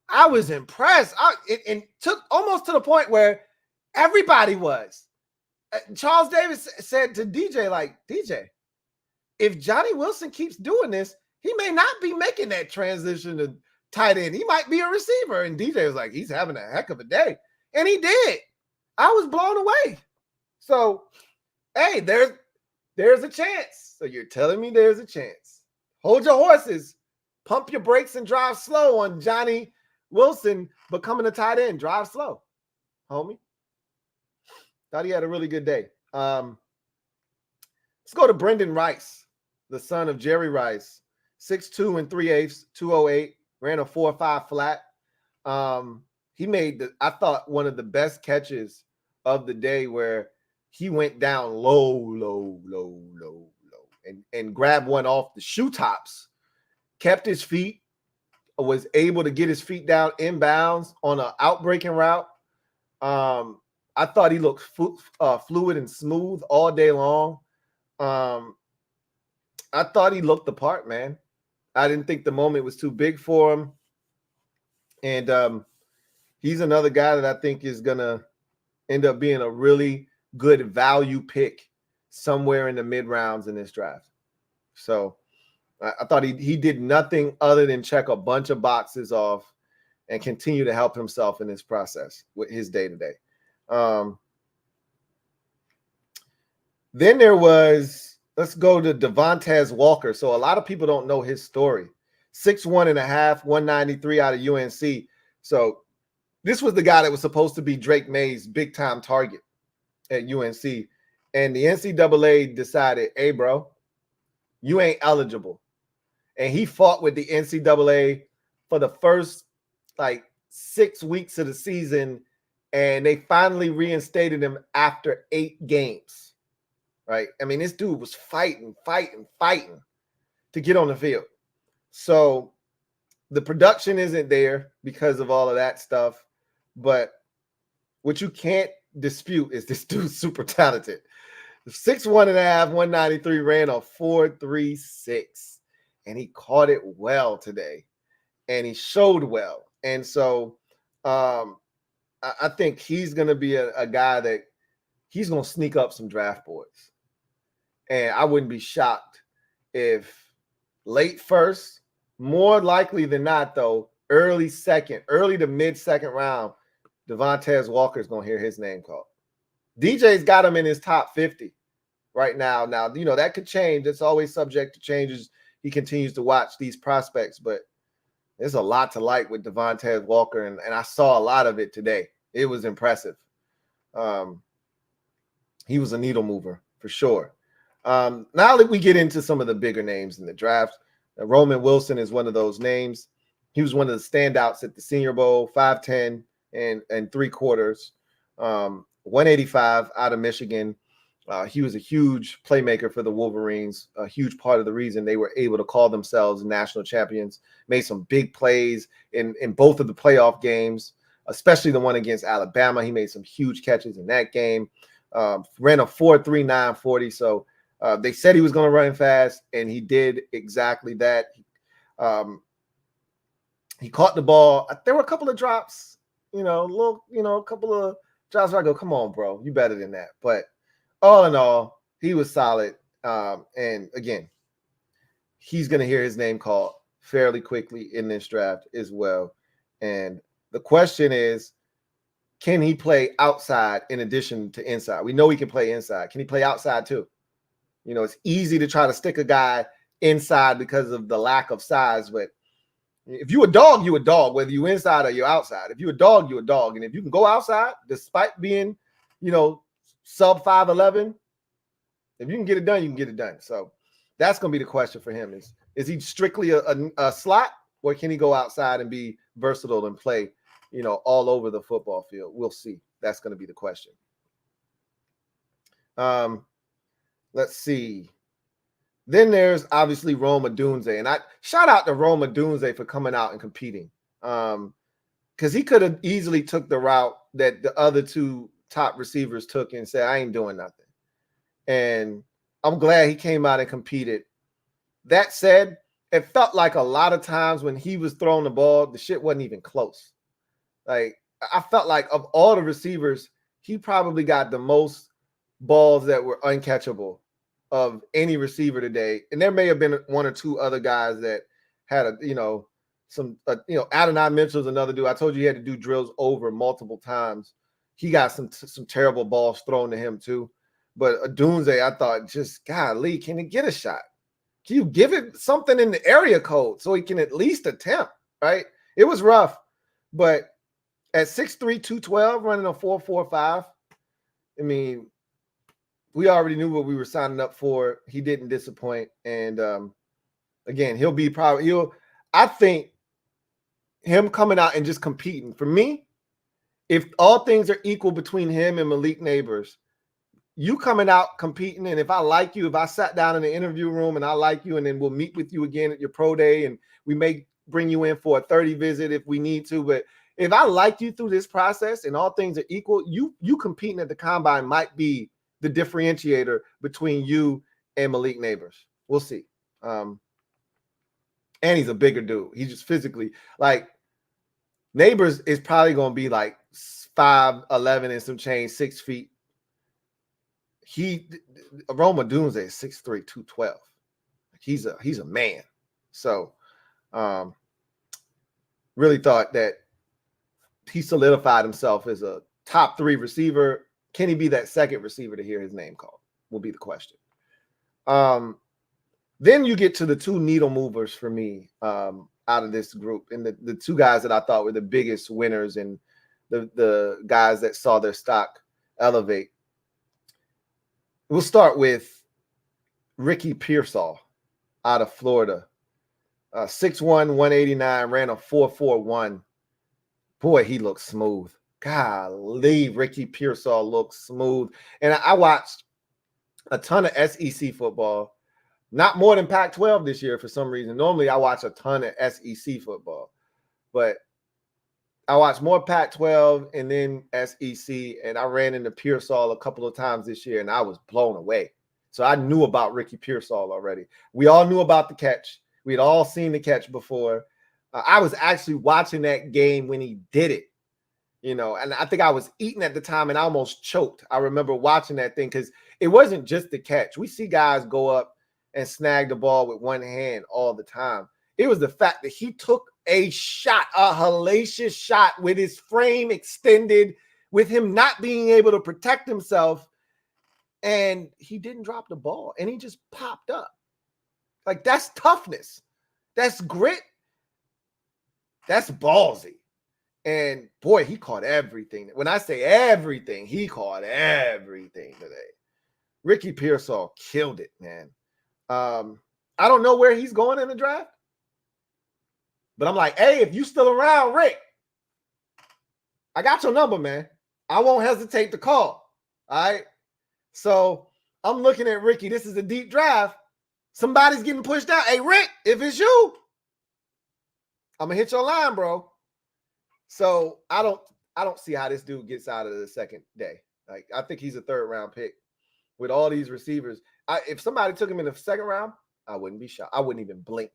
I was impressed. It took almost to the point where everybody was. Charles Davis said to DJ, like, DJ, if Johnny Wilson keeps doing this, he may not be making that transition to tight end. He might be a receiver. And DJ was like, he's having a heck of a day. And he did. I was blown away. So, hey, there's a chance. So you're telling me there's a chance. Hold your horses. Pump your brakes and drive slow on Johnny Wilson becoming a tight end. Drive slow, homie. Thought he had a really good day. Let's go to Brendan Rice, the son of Jerry Rice. 6'2" 3/8, 208. Ran a 4.5 flat. He made, I thought, one of the best catches of the day where he went down low, and grabbed one off the shoe tops, kept his feet, was able to get his feet down inbounds on an outbreaking route. I thought he looked fluid and smooth all day long. I thought he looked the part, man. I didn't think the moment was too big for him. And he's another guy that I think is going to end up being a really good value pick somewhere in the mid rounds in this draft. So I thought he did nothing other than check a bunch of boxes off and continue to help himself in this process with his day-to-day. Then there was, let's go to Devontae Walker. So a lot of people don't know his story. 6'1.5", 193 out of UNC. So this was the guy that was supposed to be Drake May's big-time target at UNC, and the NCAA decided, hey, bro, you ain't eligible. And he fought with the NCAA for the first, 6 weeks of the season, and they finally reinstated him after 8 games, right? I mean, this dude was fighting to get on the field. So the production isn't there because of all of that stuff, but what you can't dispute is this dude's super talented. 6'1.5", 193, ran a 4.36, and he caught it well today, and he showed well. And so I think he's going to be a guy that he's going to sneak up some draft boards, and I wouldn't be shocked if late first, more likely than not, though, early to mid-second round, Devontae Walker is going to hear his name called. DJ's got him in his top 50 right now. Now, that could change. It's always subject to changes. He continues to watch these prospects, but there's a lot to like with Devontae Walker, and I saw a lot of it today. It was impressive. He was a needle mover for sure. Now that we get into some of the bigger names in the draft, Roman Wilson is one of those names. He was one of the standouts at the Senior Bowl, 5'10", and 3/4, 185 out of Michigan. He was a huge playmaker for the Wolverines, a huge part of the reason they were able to call themselves national champions. Made some big plays in both of the playoff games, especially the one against Alabama. He made some huge catches in that game. Ran a 4.39 40. So they said he was going to run fast, and he did exactly that. He caught the ball. There were a couple of drops. A couple of drops where I go, come on, bro, you better than that. But all in all, he was solid. And again, he's going to hear his name called fairly quickly in this draft as well. And the question is, can he play outside in addition to inside? We know he can play inside. Can he play outside too? You know, it's easy to try to stick a guy inside because of the lack of size, but if you a dog, you a dog, whether you inside or you're outside. If you a dog, you a dog. And if you can go outside, despite being, you know, sub 5'11", if you can get it done, you can get it done. So that's going to be the question for him. Is he strictly a slot, or can he go outside and be versatile and play, you know, all over the football field? We'll see. That's going to be the question. Let's see. Then there's obviously Rome Odunze. And I shout out to Rome Odunze for coming out and competing. Because he could have easily took the route that the other two top receivers took and said, I ain't doing nothing. And I'm glad he came out and competed. That said, it felt like a lot of times when he was throwing the ball, the shit wasn't even close. Like, I felt like of all the receivers, he probably got the most balls that were uncatchable of any receiver today. And there may have been one or two other guys that had Adonai Mitchell's another dude. I told you he had to do drills over multiple times. He got some terrible balls thrown to him too. But Odunze, I thought, just golly, can he get a shot? Can you give it something in the area code so he can at least attempt, right? It was rough, but at 6'3", 212, running a 4.45, I mean, we already knew what we were signing up for. He didn't disappoint. And again, I think him coming out and just competing, for me, if all things are equal between him and Malik Neighbors, you coming out competing, and if I like you, if I sat down in the interview room and I like you, and then we'll meet with you again at your pro day, and we may bring you in for a 30 visit if we need to, but if I like you through this process and all things are equal, you competing at the combine might be the differentiator between you and Malik Neighbors. We'll see. And he's a bigger dude. He's just physically, like, Neighbors is probably going to be like 5'11" and some change, 6 feet. Rome Odunze is 6'3", 212. He's a man. So really thought that he solidified himself as a top 3 receiver. Can he be that second receiver to hear his name called? Will be the question. Then you get to the 2 needle movers for me out of this group, and the 2 guys that I thought were the biggest winners and the guys that saw their stock elevate. We'll start with Ricky Pearsall out of Florida. 6'1", 189, ran a 4.41. Boy, he looks smooth. Golly, Ricky Pearsall looks smooth. And I watched a ton of SEC football, not more than Pac-12 this year for some reason. Normally, I watch a ton of SEC football, but I watched more Pac-12 and then SEC, and I ran into Pearsall a couple of times this year, and I was blown away. So I knew about Ricky Pearsall already. We all knew about the catch. We had all seen the catch before. I was actually watching that game when he did it, you know, and I think I was eating at the time and I almost choked. I remember watching that thing because it wasn't just the catch. We see guys go up and snag the ball with one hand all the time. It was the fact that he took a shot, a hellacious shot with his frame extended, with him not being able to protect himself, and he didn't drop the ball, and he just popped up. Like, that's toughness. That's grit. That's ballsy. And, boy, he caught everything. When I say everything, he caught everything today. Ricky Pearsall killed it, man. I don't know where he's going in the draft, but I'm like, hey, if you still around, Rick, I got your number, man. I won't hesitate to call. All right. So I'm looking at Ricky. This is a deep draft. Somebody's getting pushed out. Hey, Rick, if it's you, I'm gonna hit your line, bro. So I don't see how this dude gets out of the second day. Like, I think he's a 3rd round pick with all these receivers. If somebody took him in the 2nd round, I wouldn't be shocked. I wouldn't even blink.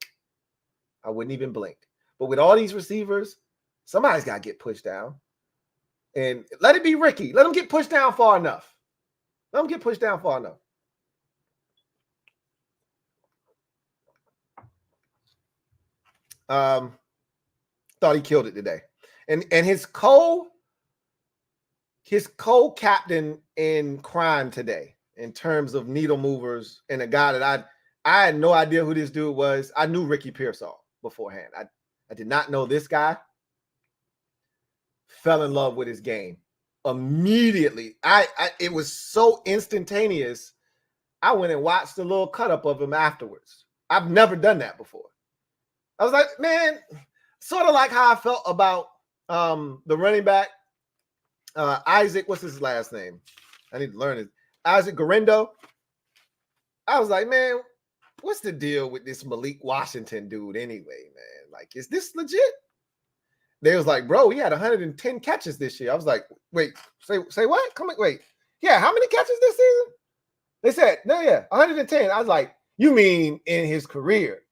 But with all these receivers, somebody's got to get pushed down. And let it be Ricky. Let him get pushed down far enough. Thought he killed it today. And his co-captain in crime today in terms of needle movers, and a guy that I had no idea who this dude was. I knew Ricky Pearsall beforehand. I did not know this guy. Fell in love with his game immediately. It was so instantaneous. I went and watched a little cut up of him afterwards. I've never done that before. I was like, man, sort of like how I felt about the running back, Isaac. What's his last name? I need to learn it. Isaac Guerendo. I was like, man, what's the deal with this Malik Washington dude anyway, man? Like, is this legit? They was like, bro, he had 110 catches this year. I was like, wait, say what? Come on, wait. Yeah, how many catches this season? They said, no, yeah, 110. I was like, you mean in his career?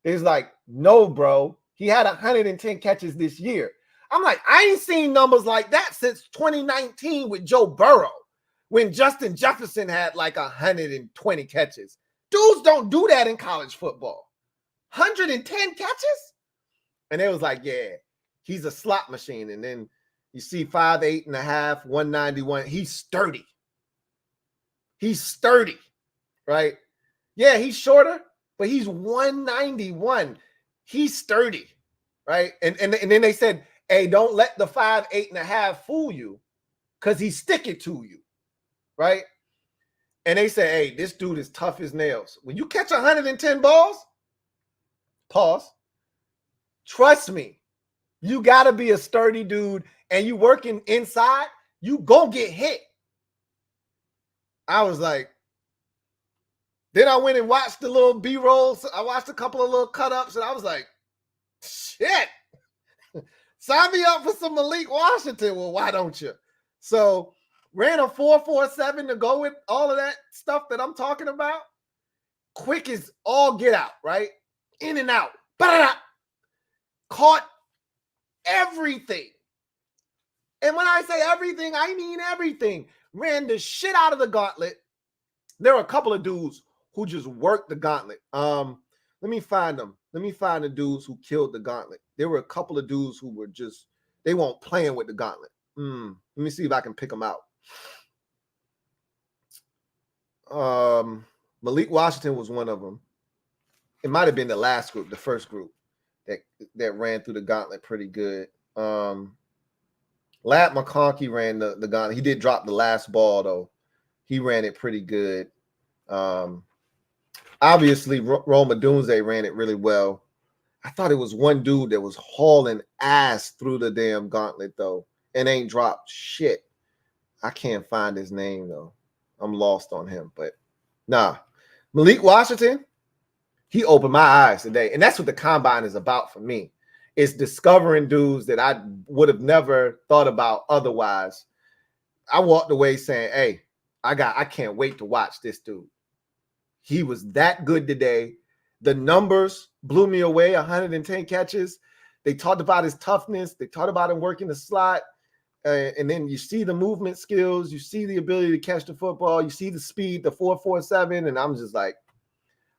It's like, no, bro. He had 110 catches this year. I'm like, I ain't seen numbers like that since 2019 with Joe Burrow, when Justin Jefferson had like 120 catches. Dudes don't do that in college football. 110 catches? And they was like, yeah, he's a slot machine. And then you see 5'8.5", 191. He's sturdy. He's sturdy, right? Yeah, he's shorter, but he's 191. He's sturdy, right? And then they said, hey, don't let the 5'8.5" fool you, because he's sticking to you, right? And they say, hey, this dude is tough as nails. When you catch 110 balls, pause, trust me, you got to be a sturdy dude, and you working inside, you gonna get hit. I was like, then I went and watched the little B-rolls. I watched a couple of little cut-ups, and I was like, shit, sign me up for some Malik Washington. Well, why don't you? So ran a 4.47 to go with all of that stuff that I'm talking about. Quick as all get out, right? In and out. Ba-da-da. Caught everything. And when I say everything, I mean everything. Ran the shit out of the gauntlet. There were a couple of dudes who just worked the gauntlet. Let me find them. Let me find the dudes who killed the gauntlet. There were a couple of dudes who were just, they weren't playing with the gauntlet. Let me see if I can pick them out. Malik Washington was one of them. It might have been the last group, the first group that ran through the gauntlet pretty good. Lad McConkey ran the gauntlet. He did drop the last ball, though. He ran it pretty good. Obviously, Roma Dunze ran it really well. I thought it was one dude that was hauling ass through the damn gauntlet, though, and ain't dropped shit. I can't find his name, though. I'm lost on him. But, nah. Malik Washington, he opened my eyes today. And that's what the Combine is about for me. It's discovering dudes that I would have never thought about otherwise. I walked away saying, hey, I can't wait to watch this dude. He was that good today. The numbers blew me away, 110 catches. They talked about his toughness. They talked about him working the slot. And then you see the movement skills. You see the ability to catch the football. You see the speed, the 4.47. And I'm just like,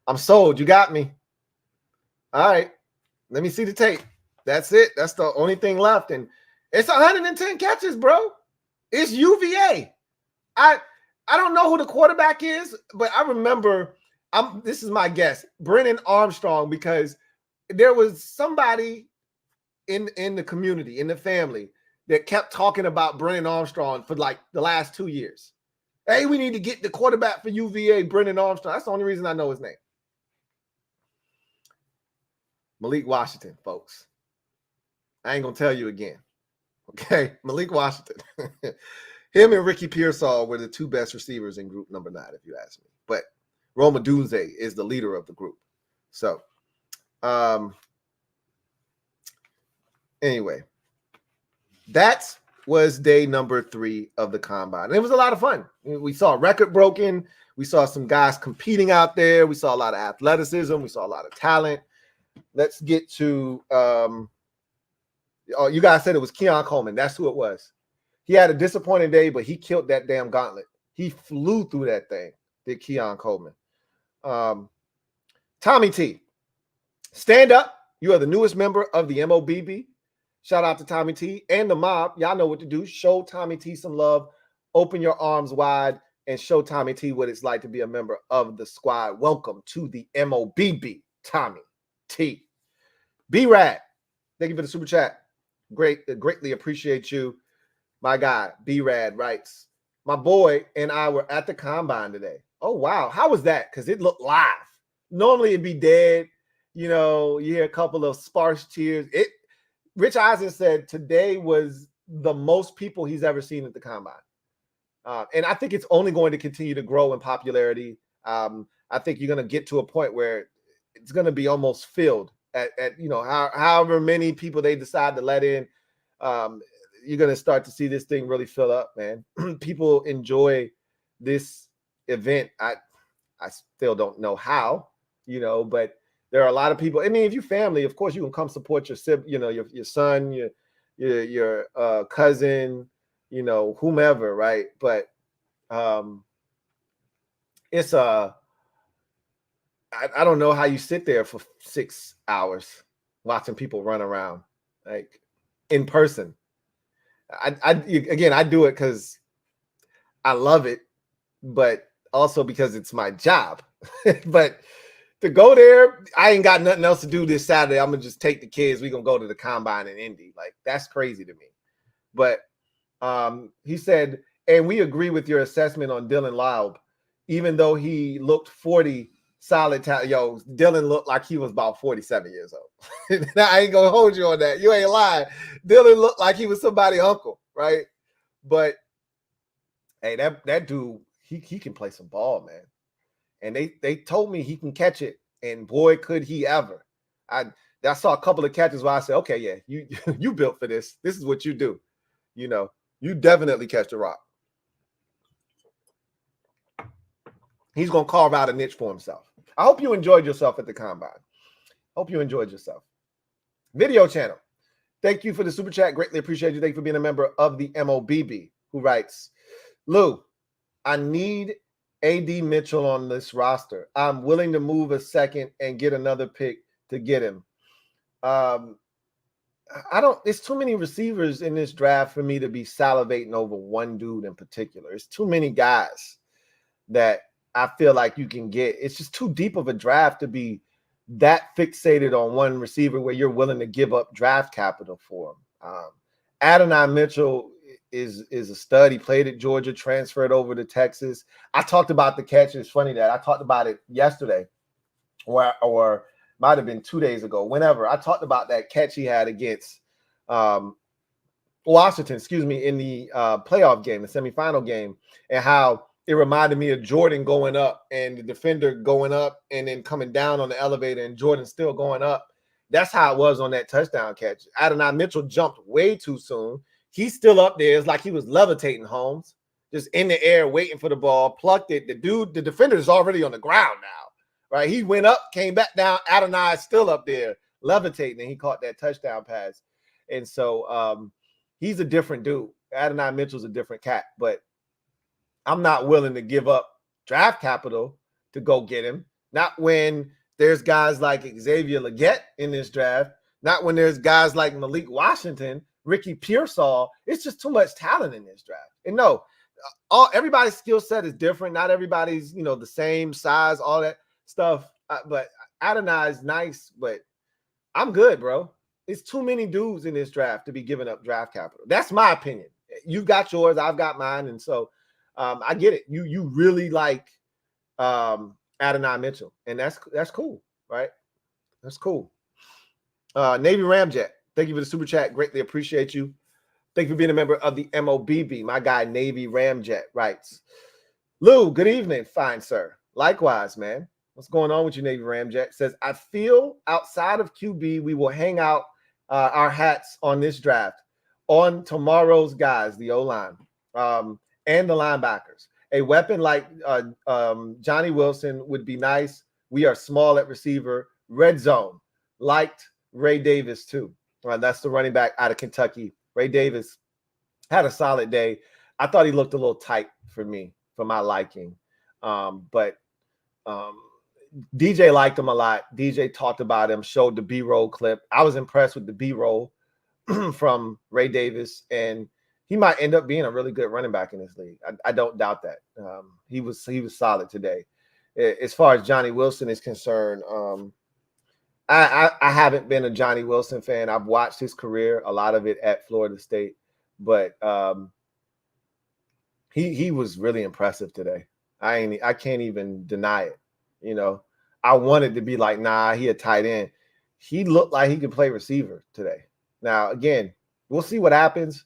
I'm sold. You got me. All right. Let me see the tape. That's it. That's the only thing left. And it's 110 catches, bro. It's UVA. I don't know who the quarterback is, but I remember, this is my guess, Brennan Armstrong, because there was somebody in the community, in the family, that kept talking about Brennan Armstrong for like the last 2 years. Hey, we need to get the quarterback for UVA, Brennan Armstrong. That's the only reason I know his name. Malik Washington, folks. I ain't going to tell you again. Okay? Malik Washington. Him and Ricky Pearsall were the two best receivers in group number 9, if you ask me. But Roma Dunze is the leader of the group. So, anyway, that was day number 3 of the Combine. And it was a lot of fun. We saw a record broken. We saw some guys competing out there. We saw a lot of athleticism. We saw a lot of talent. Let's get to, you guys said it was Keon Coleman. That's who it was. He had a disappointing day, but he killed that damn gauntlet. He flew through that thing, did Keon Coleman. Tommy T, stand up, You are the newest member of the MOBB. Shout out to Tommy T and the mob. Y'all know what to do. Show Tommy T some love. Open your arms wide and show Tommy T what it's like to be a member of the squad. Welcome to the MOBB, Tommy T. B-Rad, thank you for the super chat. Greatly appreciate you. My guy, B-Rad writes, my boy and I were at the combine today. Oh, wow. How was that? Because it looked live. Normally it'd be dead. You know, you hear a couple of sparse cheers. Rich Eisen said today was the most people he's ever seen at the combine. And I think it's only going to continue to grow in popularity. I think you're going to get to a point where it's going to be almost filled at you know, however many people they decide to let in. You're going to start to see this thing really fill up, man. People enjoy this event. I still don't know how, you know, but there are a lot of people. I mean, if you family, of course, you can come support your sibling, you know, your son, your cousin, you know, whomever, right? But it's I don't know how you sit there for 6 hours watching people run around like in person. Again, I do it because I love it, but also because it's my job. But to go there, I ain't got nothing else to do this Saturday. I'm gonna just take the kids. We're gonna go to the combine in Indy. Like, that's crazy to me. But he said, and we agree with your assessment on Dylan Laub, even though he looked 40 solid time. Yo, Dylan looked like he was about 47 years old. I ain't gonna hold you on that. You ain't lying. Dylan looked like he was somebody's uncle, right? But hey, that dude, he can play some ball, man. And they told me he can catch it, and boy, could he ever. I saw a couple of catches where I said, okay, yeah, you built for this. This is what you do. You know, you definitely catch the rock. He's going to carve out a niche for himself. I hope you enjoyed yourself at the combine. Hope you enjoyed yourself. Video channel. Thank you for the super chat. Greatly appreciate you. Thank you for being a member of the MOBB, who writes, Lou, I need AD Mitchell on this roster. I'm willing to move a second and get another pick to get him. It's too many receivers in this draft for me to be salivating over one dude in particular. It's too many guys that I feel like you can get. It's just too deep of a draft to be that fixated on one receiver where you're willing to give up draft capital for him. Adonai Mitchell is a stud. He played at Georgia, transferred over to Texas. I talked about the catch. It's funny that I talked about it yesterday or might have been 2 days ago, whenever. I talked about that catch he had against Washington, in the playoff game, the semifinal game, and how it reminded me of Jordan going up and the defender going up and then coming down on the elevator and Jordan still going up. That's how it was on that touchdown catch. Adonai Mitchell jumped way too soon. He's still up there. It's like he was levitating, Holmes, just in the air waiting for the ball, plucked it. The defender is already on the ground now, right? He went up, came back down. Adonai is still up there levitating, and he caught that touchdown pass. And so he's a different dude. Adonai Mitchell's a different cat, but I'm not willing to give up draft capital to go get him. Not when there's guys like Xavier Legette in this draft. Not when there's guys like Malik Washington, Ricky Pearsall. It's just too much talent in this draft. And no, everybody's skill set is different. Not everybody's, the same size, all that stuff. But Adonai is nice, but I'm good, bro. It's too many dudes in this draft to be giving up draft capital. That's my opinion. You've got yours. I've got mine. And so I get it. You really like Adonai Mitchell, and that's cool, right? That's cool. Navy Ramjet, thank you for the super chat. Greatly appreciate you. Thank you for being a member of the MOBB. My guy Navy Ramjet writes, Lou, good evening, fine sir. Likewise, man. What's going on with you, Navy Ramjet? Says, I feel outside of QB, we will hang out our hats on this draft on tomorrow's guys, the O-line. And the linebackers. A weapon like Johnny Wilson would be nice. We are small at receiver. Red zone. Liked Ray Davis, too. That's the running back out of Kentucky. Ray Davis had a solid day. I thought he looked a little tight for me, for my liking. But DJ liked him a lot. DJ talked about him, showed the B-roll clip. I was impressed with the B-roll from Ray Davis, and he might end up being a really good running back in this league. I don't doubt that. He was solid today. As far as Johnny Wilson is concerned, I haven't been a Johnny Wilson fan. I've watched his career, a lot of it at Florida State, but he was really impressive today. I can't even deny it. You know, I wanted to be like, nah, he a tight end. He looked like he could play receiver today. Now, again, we'll see what happens.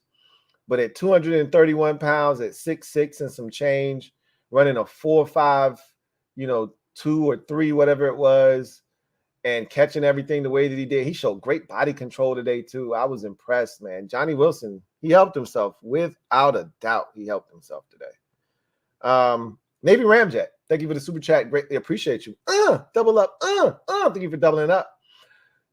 But at 231 pounds, at 6'6" and some change, running a 4.5, 2 or 3, whatever it was, and catching everything the way that he did. He showed great body control today, too. I was impressed, man. Johnny Wilson, he helped himself. Without a doubt, he helped himself today. Navy Ramjet, thank you for the super chat. Greatly appreciate you. Double up. Thank you for doubling up.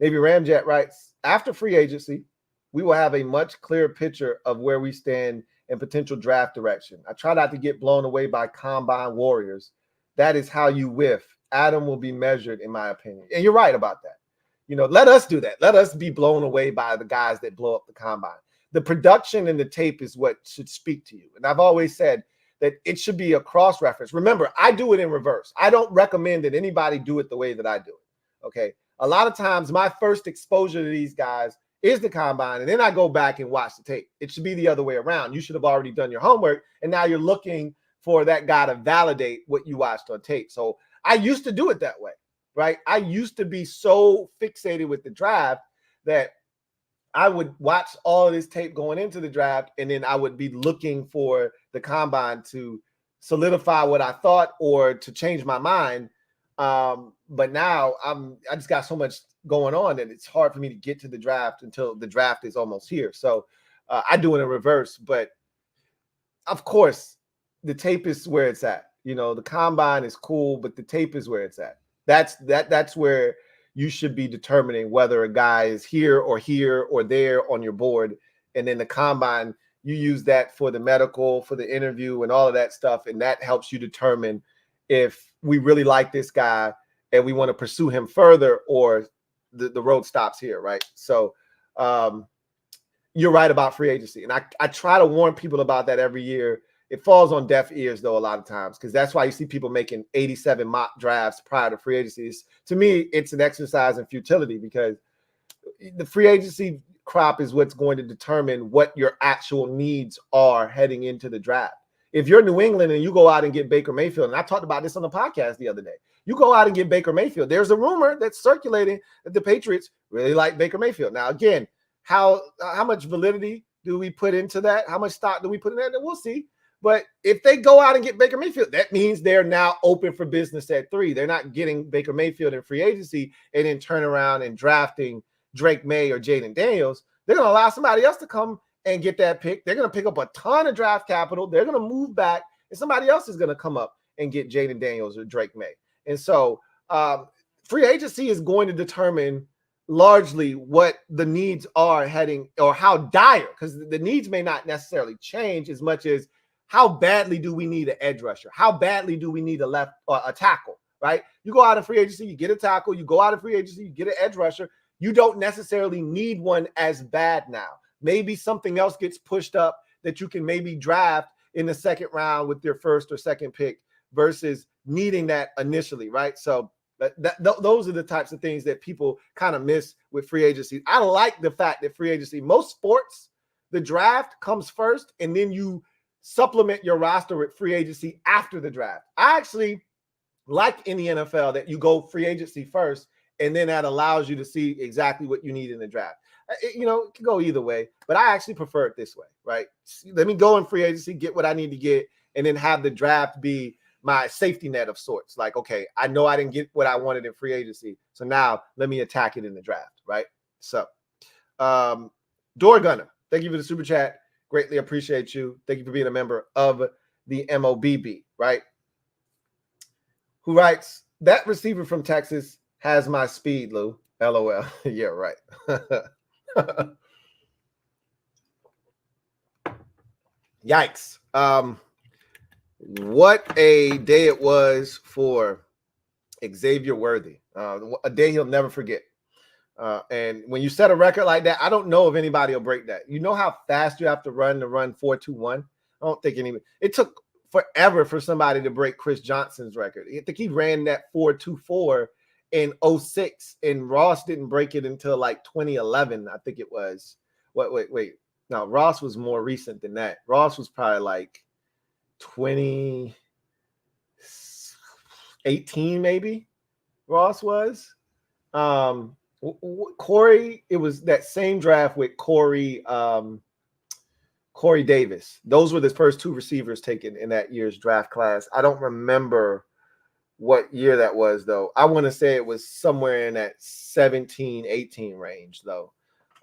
Navy Ramjet writes, after free agency, we will have a much clearer picture of where we stand in potential draft direction. I try not to get blown away by combine warriors. That is how you whiff. Adam will be measured, in my opinion. And you're right about that. Let us do that. Let us be blown away by the guys that blow up the combine. The production and the tape is what should speak to you. And I've always said that it should be a cross-reference. Remember, I do it in reverse. I don't recommend that anybody do it the way that I do it, okay? A lot of times, my first exposure to these guys is the combine, and then I go back and watch the tape. It should be the other way around. You should have already done your homework, and now you're looking for that guy to validate what you watched on tape. So I used to do it that way, right? I used to be so fixated with the draft that I would watch all of this tape going into the draft, and then I would be looking for the combine to solidify what I thought or to change my mind. But now I just got so much going on that it's hard for me to get to the draft until the draft is almost here. So I do it in reverse. But of course, the tape is where it's at. The combine is cool, but the tape is where it's at. That's where you should be determining whether a guy is here or there on your board. And then the combine, you use that for the medical, for the interview and all of that stuff. And that helps you determine if we really like this guy and we want to pursue him further, or the road stops here, right? So you're right about free agency. And I try to warn people about that every year. It falls on deaf ears, though, a lot of times, because that's why you see people making 87 mock drafts prior to free agencies. To me, it's an exercise in futility, because the free agency crop is what's going to determine what your actual needs are heading into the draft. If you're New England and you go out and get Baker Mayfield, and I talked about this on the podcast the other day, you go out and get Baker Mayfield, there's a rumor that's circulating that the Patriots really like Baker Mayfield. Now, again, how much validity do we put into that? How much stock do we put in that? We'll see. But if they go out and get Baker Mayfield, that means they're now open for business at 3. They're not getting Baker Mayfield in free agency and then turn around and drafting Drake May or Jaden Daniels. They're going to allow somebody else to come and get that pick. They're going to pick up a ton of draft capital. They're going to move back, and somebody else is going to come up and get Jaden Daniels or Drake May. And so free agency is going to determine largely what the needs are heading, or how dire, because the needs may not necessarily change as much as how badly do we need an edge rusher? How badly do we need a tackle, right? You go out in free agency, you get a tackle. You go out in free agency, you get an edge rusher. You don't necessarily need one as bad now. Maybe something else gets pushed up that you can maybe draft in the second round with your first or second pick versus needing that initially, right? So those are the types of things that people kind of miss with free agency. I like the fact that free agency, most sports, the draft comes first, and then you supplement your roster with free agency after the draft. I actually like in the NFL that you go free agency first, and then that allows you to see exactly what you need in the draft. It can go either way, but I actually prefer it this way, right? Let me go in free agency, get what I need to get, and then have the draft be my safety net of sorts. Like, okay, I know I didn't get what I wanted in free agency, so now let me attack it in the draft, right? So, Door Gunner, thank you for the super chat. Greatly appreciate you. Thank you for being a member of the MOBB, right? Who writes, that receiver from Texas has my speed, Lou. LOL. Yeah, right. Yikes. What a day it was for Xavier Worthy, a day he'll never forget. And when you set a record like that, I don't know if anybody will break that. You know how fast you have to run 4.21? I don't think anybody. It took forever for somebody to break Chris Johnson's record. I think he ran that 4.24 in 06, and Ross didn't break it until like 2011, I think it was. Wait. No, Ross was more recent than that. Ross was probably like 2018, maybe. Ross was. Corey, it was that same draft with Corey Davis. Those were the first two receivers taken in that year's draft class. I don't remember what year that was, though. I want to say it was somewhere in that 17, 18 range, though.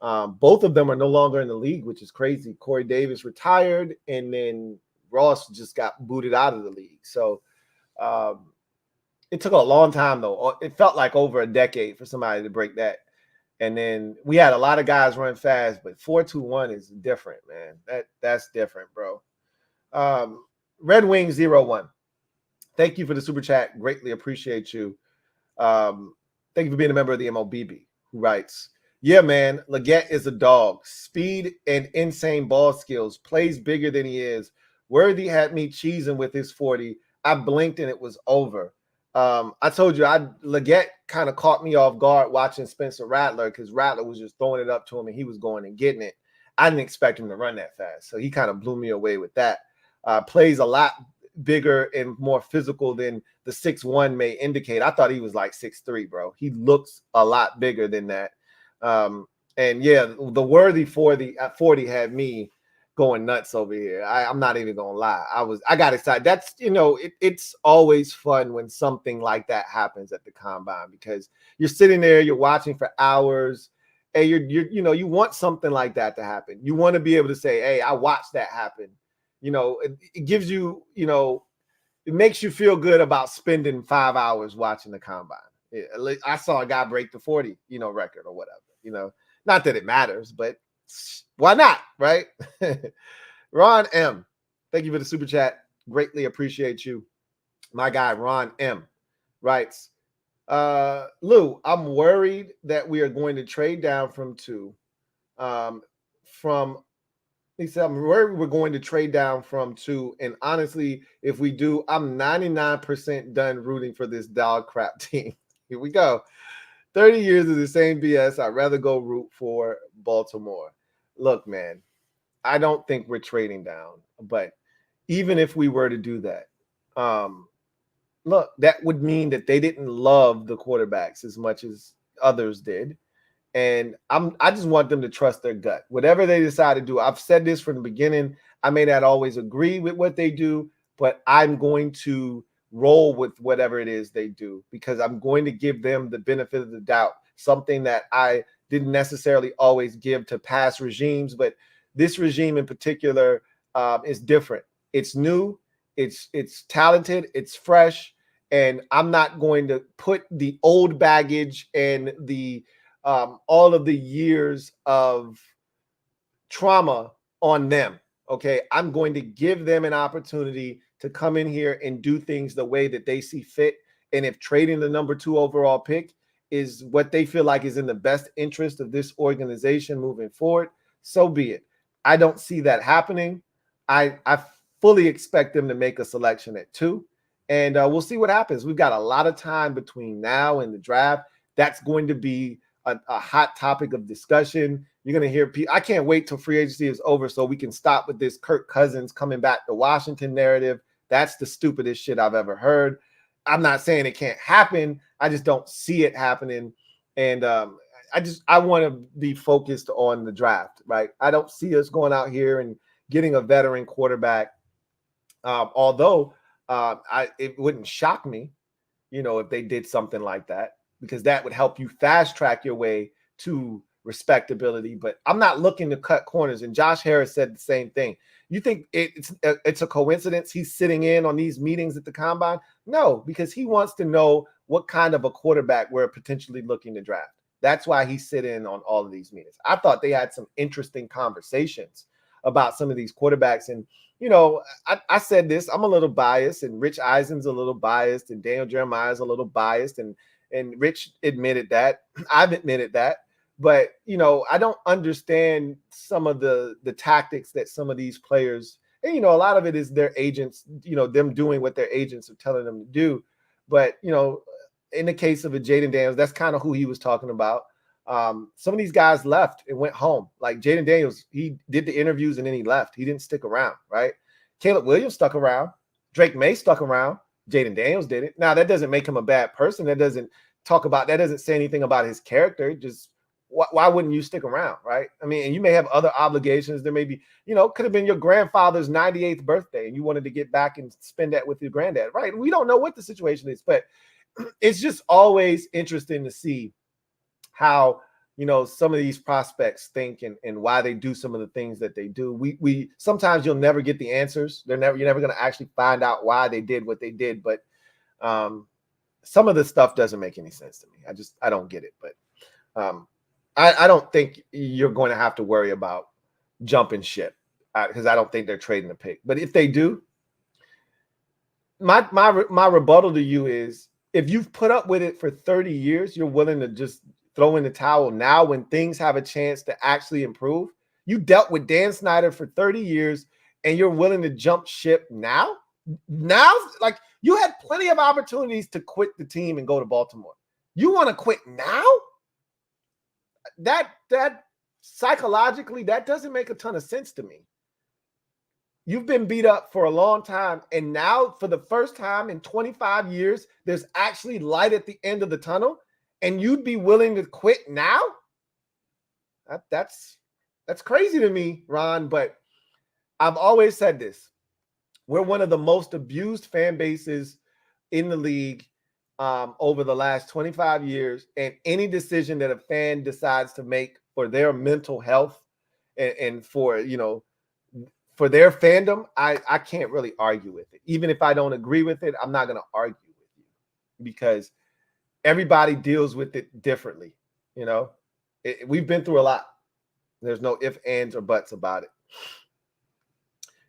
Both of them are no longer in the league, which is crazy. Corey Davis retired, and then Ross just got booted out of the league. So it took a long time, though. It felt like over a decade for somebody to break that. And then we had a lot of guys run fast, but 4.21 is different, man. That's different, bro. Red Wing 01. Thank you for the super chat. Greatly appreciate you. Thank you for being a member of the MOBB, who writes, yeah, man, Legette is a dog. Speed and insane ball skills. Plays bigger than he is. Worthy had me cheesing with his 40. I blinked and it was over. I told you, Legette kind of caught me off guard watching Spencer Rattler, because Rattler was just throwing it up to him and he was going and getting it. I didn't expect him to run that fast, so he kind of blew me away with that. Plays a lot bigger and more physical than the 6'1" may indicate. I thought he was like 6'3", bro. He looks a lot bigger than that. And yeah, the Worthy 40 had me going nuts over here. I'm not even gonna lie. I got excited. That's, it's always fun when something like that happens at the combine, because you're sitting there, you're watching for hours, and you want something like that to happen. You want to be able to say, hey, I watched that happen. It gives you, it makes you feel good about spending 5 hours watching the combine. I saw a guy break the 40, record or whatever, not that it matters, but why not, right? Ron M, thank you for the super chat. Greatly appreciate you. My guy, Ron M, writes, Lou, I'm worried that we are going to trade down from 2. He said, I'm worried we're going to trade down from 2. And honestly, if we do, I'm 99% done rooting for this dog crap team. Here we go. 30 years of the same BS. I'd rather go root for Baltimore. Look, man, I don't think we're trading down. But even if we were to do that, look, that would mean that they didn't love the quarterbacks as much as others did. And I just want them to trust their gut. Whatever they decide to do, I've said this from the beginning. I may not always agree with what they do, but I'm going to roll with whatever it is they do, because I'm going to give them the benefit of the doubt, something that I didn't necessarily always give to past regimes. But this regime in particular is different. It's new, it's talented, it's fresh, and I'm not going to put the old baggage and the all of the years of trauma on them. Okay, I'm going to give them an opportunity to come in here and do things the way that they see fit. And if trading the number 2 overall pick is what they feel like is in the best interest of this organization moving forward, so be it. I don't see that happening. I fully expect them to make a selection at 2, and we'll see what happens. We've got a lot of time between now and the draft. That's going to be a hot topic of discussion. You're going to hear people. I can't wait till free agency is over so we can stop with this Kirk Cousins coming back to Washington narrative. That's the stupidest shit I've ever heard. I'm not saying it can't happen. I just don't see it happening. And I want to be focused on the draft, right? I don't see us going out here and getting a veteran quarterback. Although it wouldn't shock me, if they did something like that, because that would help you fast track your way to respectability. But I'm not looking to cut corners. And Josh Harris said the same thing. You think it's a coincidence he's sitting in on these meetings at the combine? No, because he wants to know what kind of a quarterback we're potentially looking to draft. That's why he sit in on all of these meetings. I thought they had some interesting conversations about some of these quarterbacks. And I said this, I'm a little biased, and Rich Eisen's a little biased, and Daniel Jeremiah's a little biased, and Rich admitted that. I've admitted that. But, I don't understand some of the tactics that some of these players, and, a lot of it is their agents, them doing what their agents are telling them to do. But, in the case of a Jaden Daniels, that's kind of who he was talking about. Some of these guys left and went home. Like Jaden Daniels, he did the interviews and then he left. He didn't stick around, right? Caleb Williams stuck around. Drake May stuck around. Jaden Daniels didn't. Now, that doesn't make him a bad person. That doesn't say anything about his character. Just why wouldn't you stick around, right? I mean, and you may have other obligations. There may be, could have been your grandfather's 98th birthday and you wanted to get back and spend that with your granddad, right? We don't know what the situation is, but it's just always interesting to see how, some of these prospects think and why they do some of the things that they do. We sometimes you'll never get the answers. You're never going to actually find out why they did what they did. But some of the stuff doesn't make any sense to me. I don't get it. But I don't think you're going to have to worry about jumping ship because I don't think they're trading a pick. But if they do, my rebuttal to you is, if you've put up with it for 30 years, you're willing to just throw in the towel now when things have a chance to actually improve. You dealt with Dan Snyder for 30 years and you're willing to jump ship now? Now, like, you had plenty of opportunities to quit the team and go to Baltimore. You want to quit now? That psychologically, that doesn't make a ton of sense to me. You've been beat up for a long time, and now for the first time in 25 years, there's actually light at the end of the tunnel, and you'd be willing to quit now? That's crazy to me, Ron, but I've always said this. We're one of the most abused fan bases in the league over the last 25 years, and any decision that a fan decides to make for their mental health and for, for their fandom, I can't really argue with it. Even if I don't agree with it, I'm not going to argue with you because everybody deals with it differently. We've been through a lot. There's no ifs, ands, or buts about it.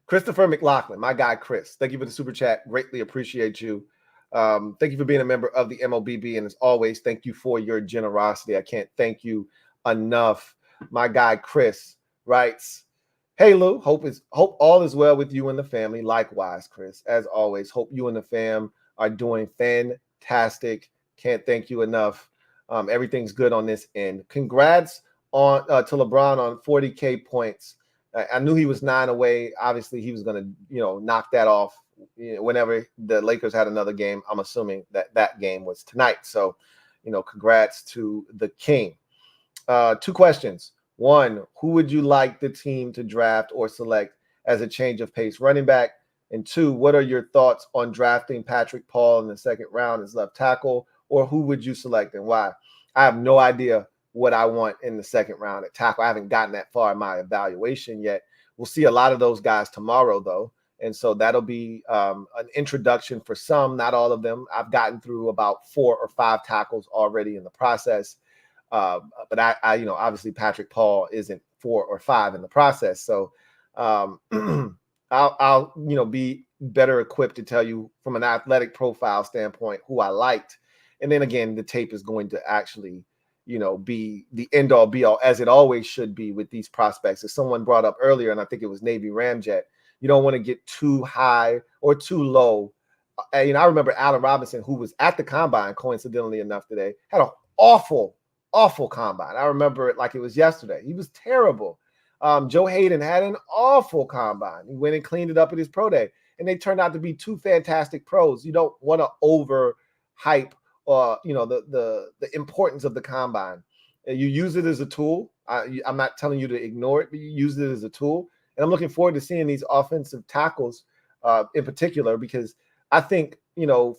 Christopher McLaughlin, my guy Chris, thank you for the super chat. Greatly appreciate you. Thank you for being a member of the MOBB, and as always, thank you for your generosity. I can't thank you enough. My guy Chris writes, "Hey Lou, hope all is well with you and the family. Likewise, Chris, as always, hope you and the fam are doing fantastic. Can't thank you enough. Everything's good on this end. Congrats on to LeBron on 40K points. I knew he was 9 away. Obviously, he was going to knock that off whenever the Lakers had another game. I'm assuming that game was tonight. So, congrats to the King. 2 questions. 1, who would you like the team to draft or select as a change of pace running back? And 2, what are your thoughts on drafting Patrick Paul in the 2nd round as left tackle, or who would you select and why? I have no idea what I want in the 2nd round at tackle. I haven't gotten that far in my evaluation yet. We'll see a lot of those guys tomorrow, though. And so that'll be an introduction for some, not all of them. I've gotten through about 4 or 5 tackles already in the process. But I obviously Patrick Paul isn't 4 or 5 in the process. So I'll be better equipped to tell you from an athletic profile standpoint who I liked. And then again, the tape is going to actually, be the end all be all, as it always should be with these prospects. As someone brought up earlier, and I think it was Navy Ramjet, you don't want to get too high or too low. I remember Allen Robinson, who was at the combine, coincidentally enough today, had an awful combine. I remember it like it was yesterday. He was terrible. Joe Hayden had an awful combine. He went and cleaned it up at his pro day, and they turned out to be 2 fantastic pros. You don't want to overhype the importance of the combine. You use it as a tool. I'm not telling you to ignore it, but you use it as a tool. And I'm looking forward to seeing these offensive tackles in particular, because I think,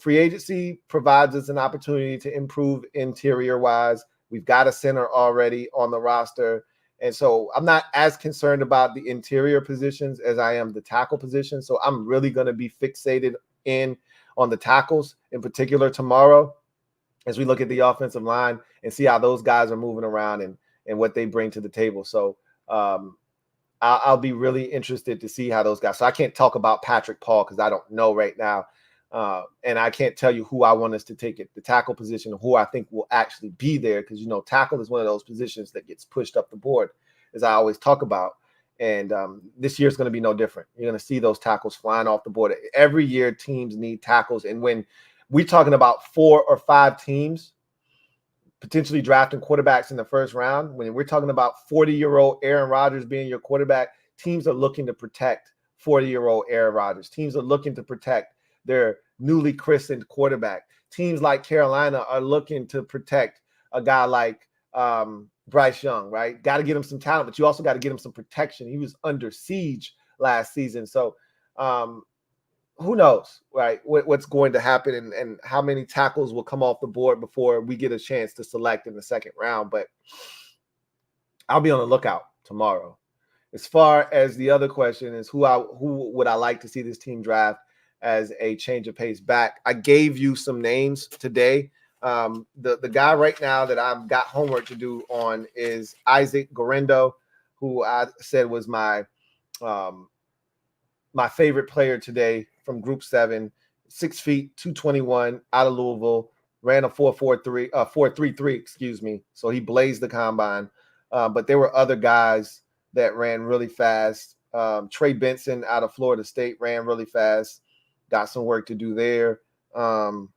free agency provides us an opportunity to improve interior wise. We've got a center already on the roster. And so I'm not as concerned about the interior positions as I am the tackle position. So I'm really going to be fixated on the tackles in particular tomorrow as we look at the offensive line and see how those guys are moving around and what they bring to the table. So I'll be really interested to see how those guys. So I can't talk about Patrick Paul because I don't know right now. And I can't tell you who I want us to take at the tackle position, or who I think will actually be there, because, you know, tackle is one of those positions that gets pushed up the board, as I always talk about. And this year is going to be no different. You're going to see those tackles flying off the board. Every year, teams need tackles. And when we're talking about 4 or 5 teams potentially drafting quarterbacks in the first round, when we're talking about 40-year-old Aaron Rodgers being your quarterback, teams are looking to protect 40-year-old Aaron Rodgers. Teams are looking to protect their newly christened quarterback. Teams like Carolina are looking to protect a guy like Bryce Young, right? Got to get him some talent, but you also got to get him some protection. He was under siege last season. So who knows, right, what's going to happen, and how many tackles will come off the board before we get a chance to select in the second round. But I'll be on the lookout tomorrow. As far as the other question is, who would I like to see this team draft as a change of pace back? I gave you some names today. The guy right now that I've got homework to do on is Isaac Guerendo, who I said was my favorite player today from Group 7, 6 feet, 221, out of Louisville, ran a 4.33, excuse me. So he blazed the combine. But there were other guys that ran really fast. Trey Benson out of Florida State ran really fast. Got some work to do there. Jalen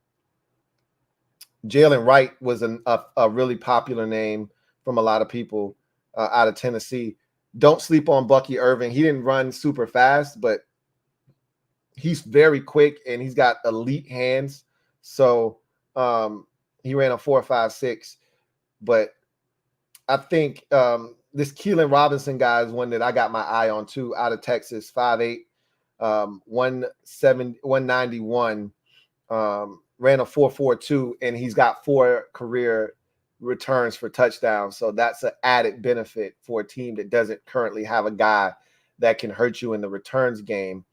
Wright was a really popular name from a lot of people out of Tennessee. Don't sleep on Bucky Irving. He didn't run super fast, but he's very quick and he's got elite hands. So he ran a 4.56. But I think this Keelan Robinson guy is one that I got my eye on too, out of Texas, 5'8", 191, ran a 4.42, and he's got 4 career returns for touchdowns. So that's an added benefit for a team that doesn't currently have a guy that can hurt you in the returns game.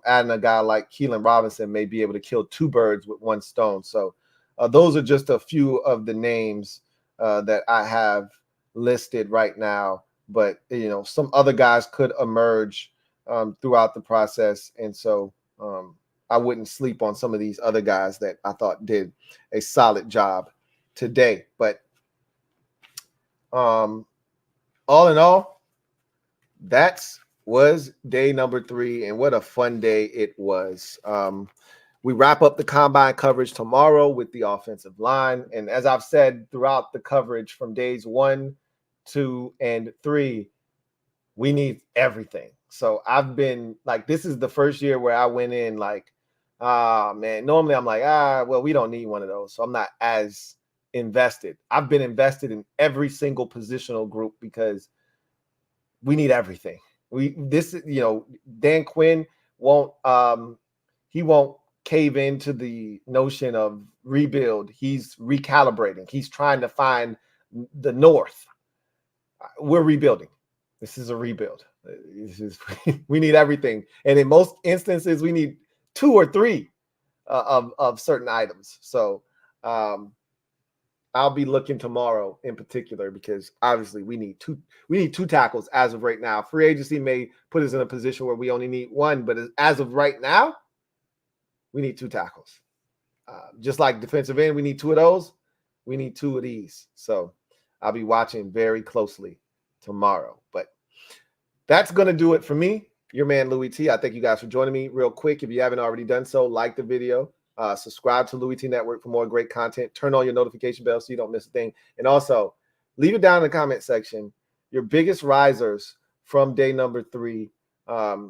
Adding a guy like Keelan Robinson may be able to kill 2 birds with 1 stone. So those are just a few of the names that I have listed right now. But, you know, some other guys could emerge throughout the process. And so I wouldn't sleep on some of these other guys that I thought did a solid job today. But all in all, was day number 3, and what a fun day it was. We wrap up the combine coverage tomorrow with the offensive line. And as I've said throughout the coverage from days 1, 2, and 3, we need everything. So I've been like, this is the first year where I went in like, man, normally I'm like, well, we don't need one of those. So I'm not as invested. I've been invested in every single positional group because we need everything. Dan Quinn won't cave into the notion of rebuild. He's recalibrating. He's trying to find the north. We're rebuilding. This is a rebuild. We need everything. And in most instances, we need 2 or 3 of certain items. So I'll be looking tomorrow in particular, because obviously we need two tackles as of right now. Free agency may put us in a position where we only need 1, but as of right now, we need 2 tackles. Just like defensive end, we need 2 of those. We need 2 of these. So I'll be watching very closely tomorrow. But that's going to do it for me, your man Louie T. I thank you guys for joining me. Real quick, if you haven't already done so, like the video. Subscribe to LouieTeeNetwork for more great content. Turn on your notification bell so you don't miss a thing. And also, leave it down in the comment section your biggest risers from day number 3 at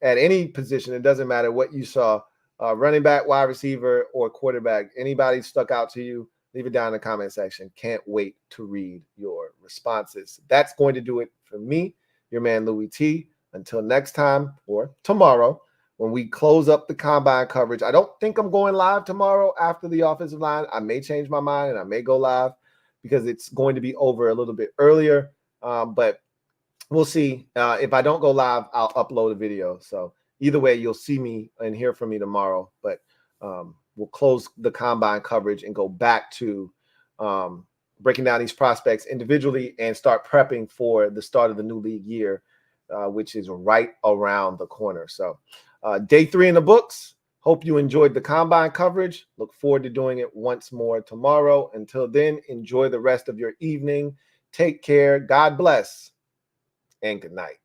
any position. It doesn't matter what you saw, running back, wide receiver, or quarterback. Anybody stuck out to you, leave it down in the comment section. Can't wait to read your responses. That's going to do it for me, your man Louie T. Until next time, or tomorrow, when we close up the combine coverage. I don't think I'm going live tomorrow after the offensive line. I may change my mind and I may go live because it's going to be over a little bit earlier. But we'll see. If I don't go live, I'll upload a video. So either way, you'll see me and hear from me tomorrow. But we'll close the combine coverage and go back to breaking down these prospects individually and start prepping for the start of the new league year which is right around the corner. So day 3 in the books. Hope you enjoyed the combine coverage. Look forward to doing it once more tomorrow. Until then, enjoy the rest of your evening. Take care. God bless, and good night.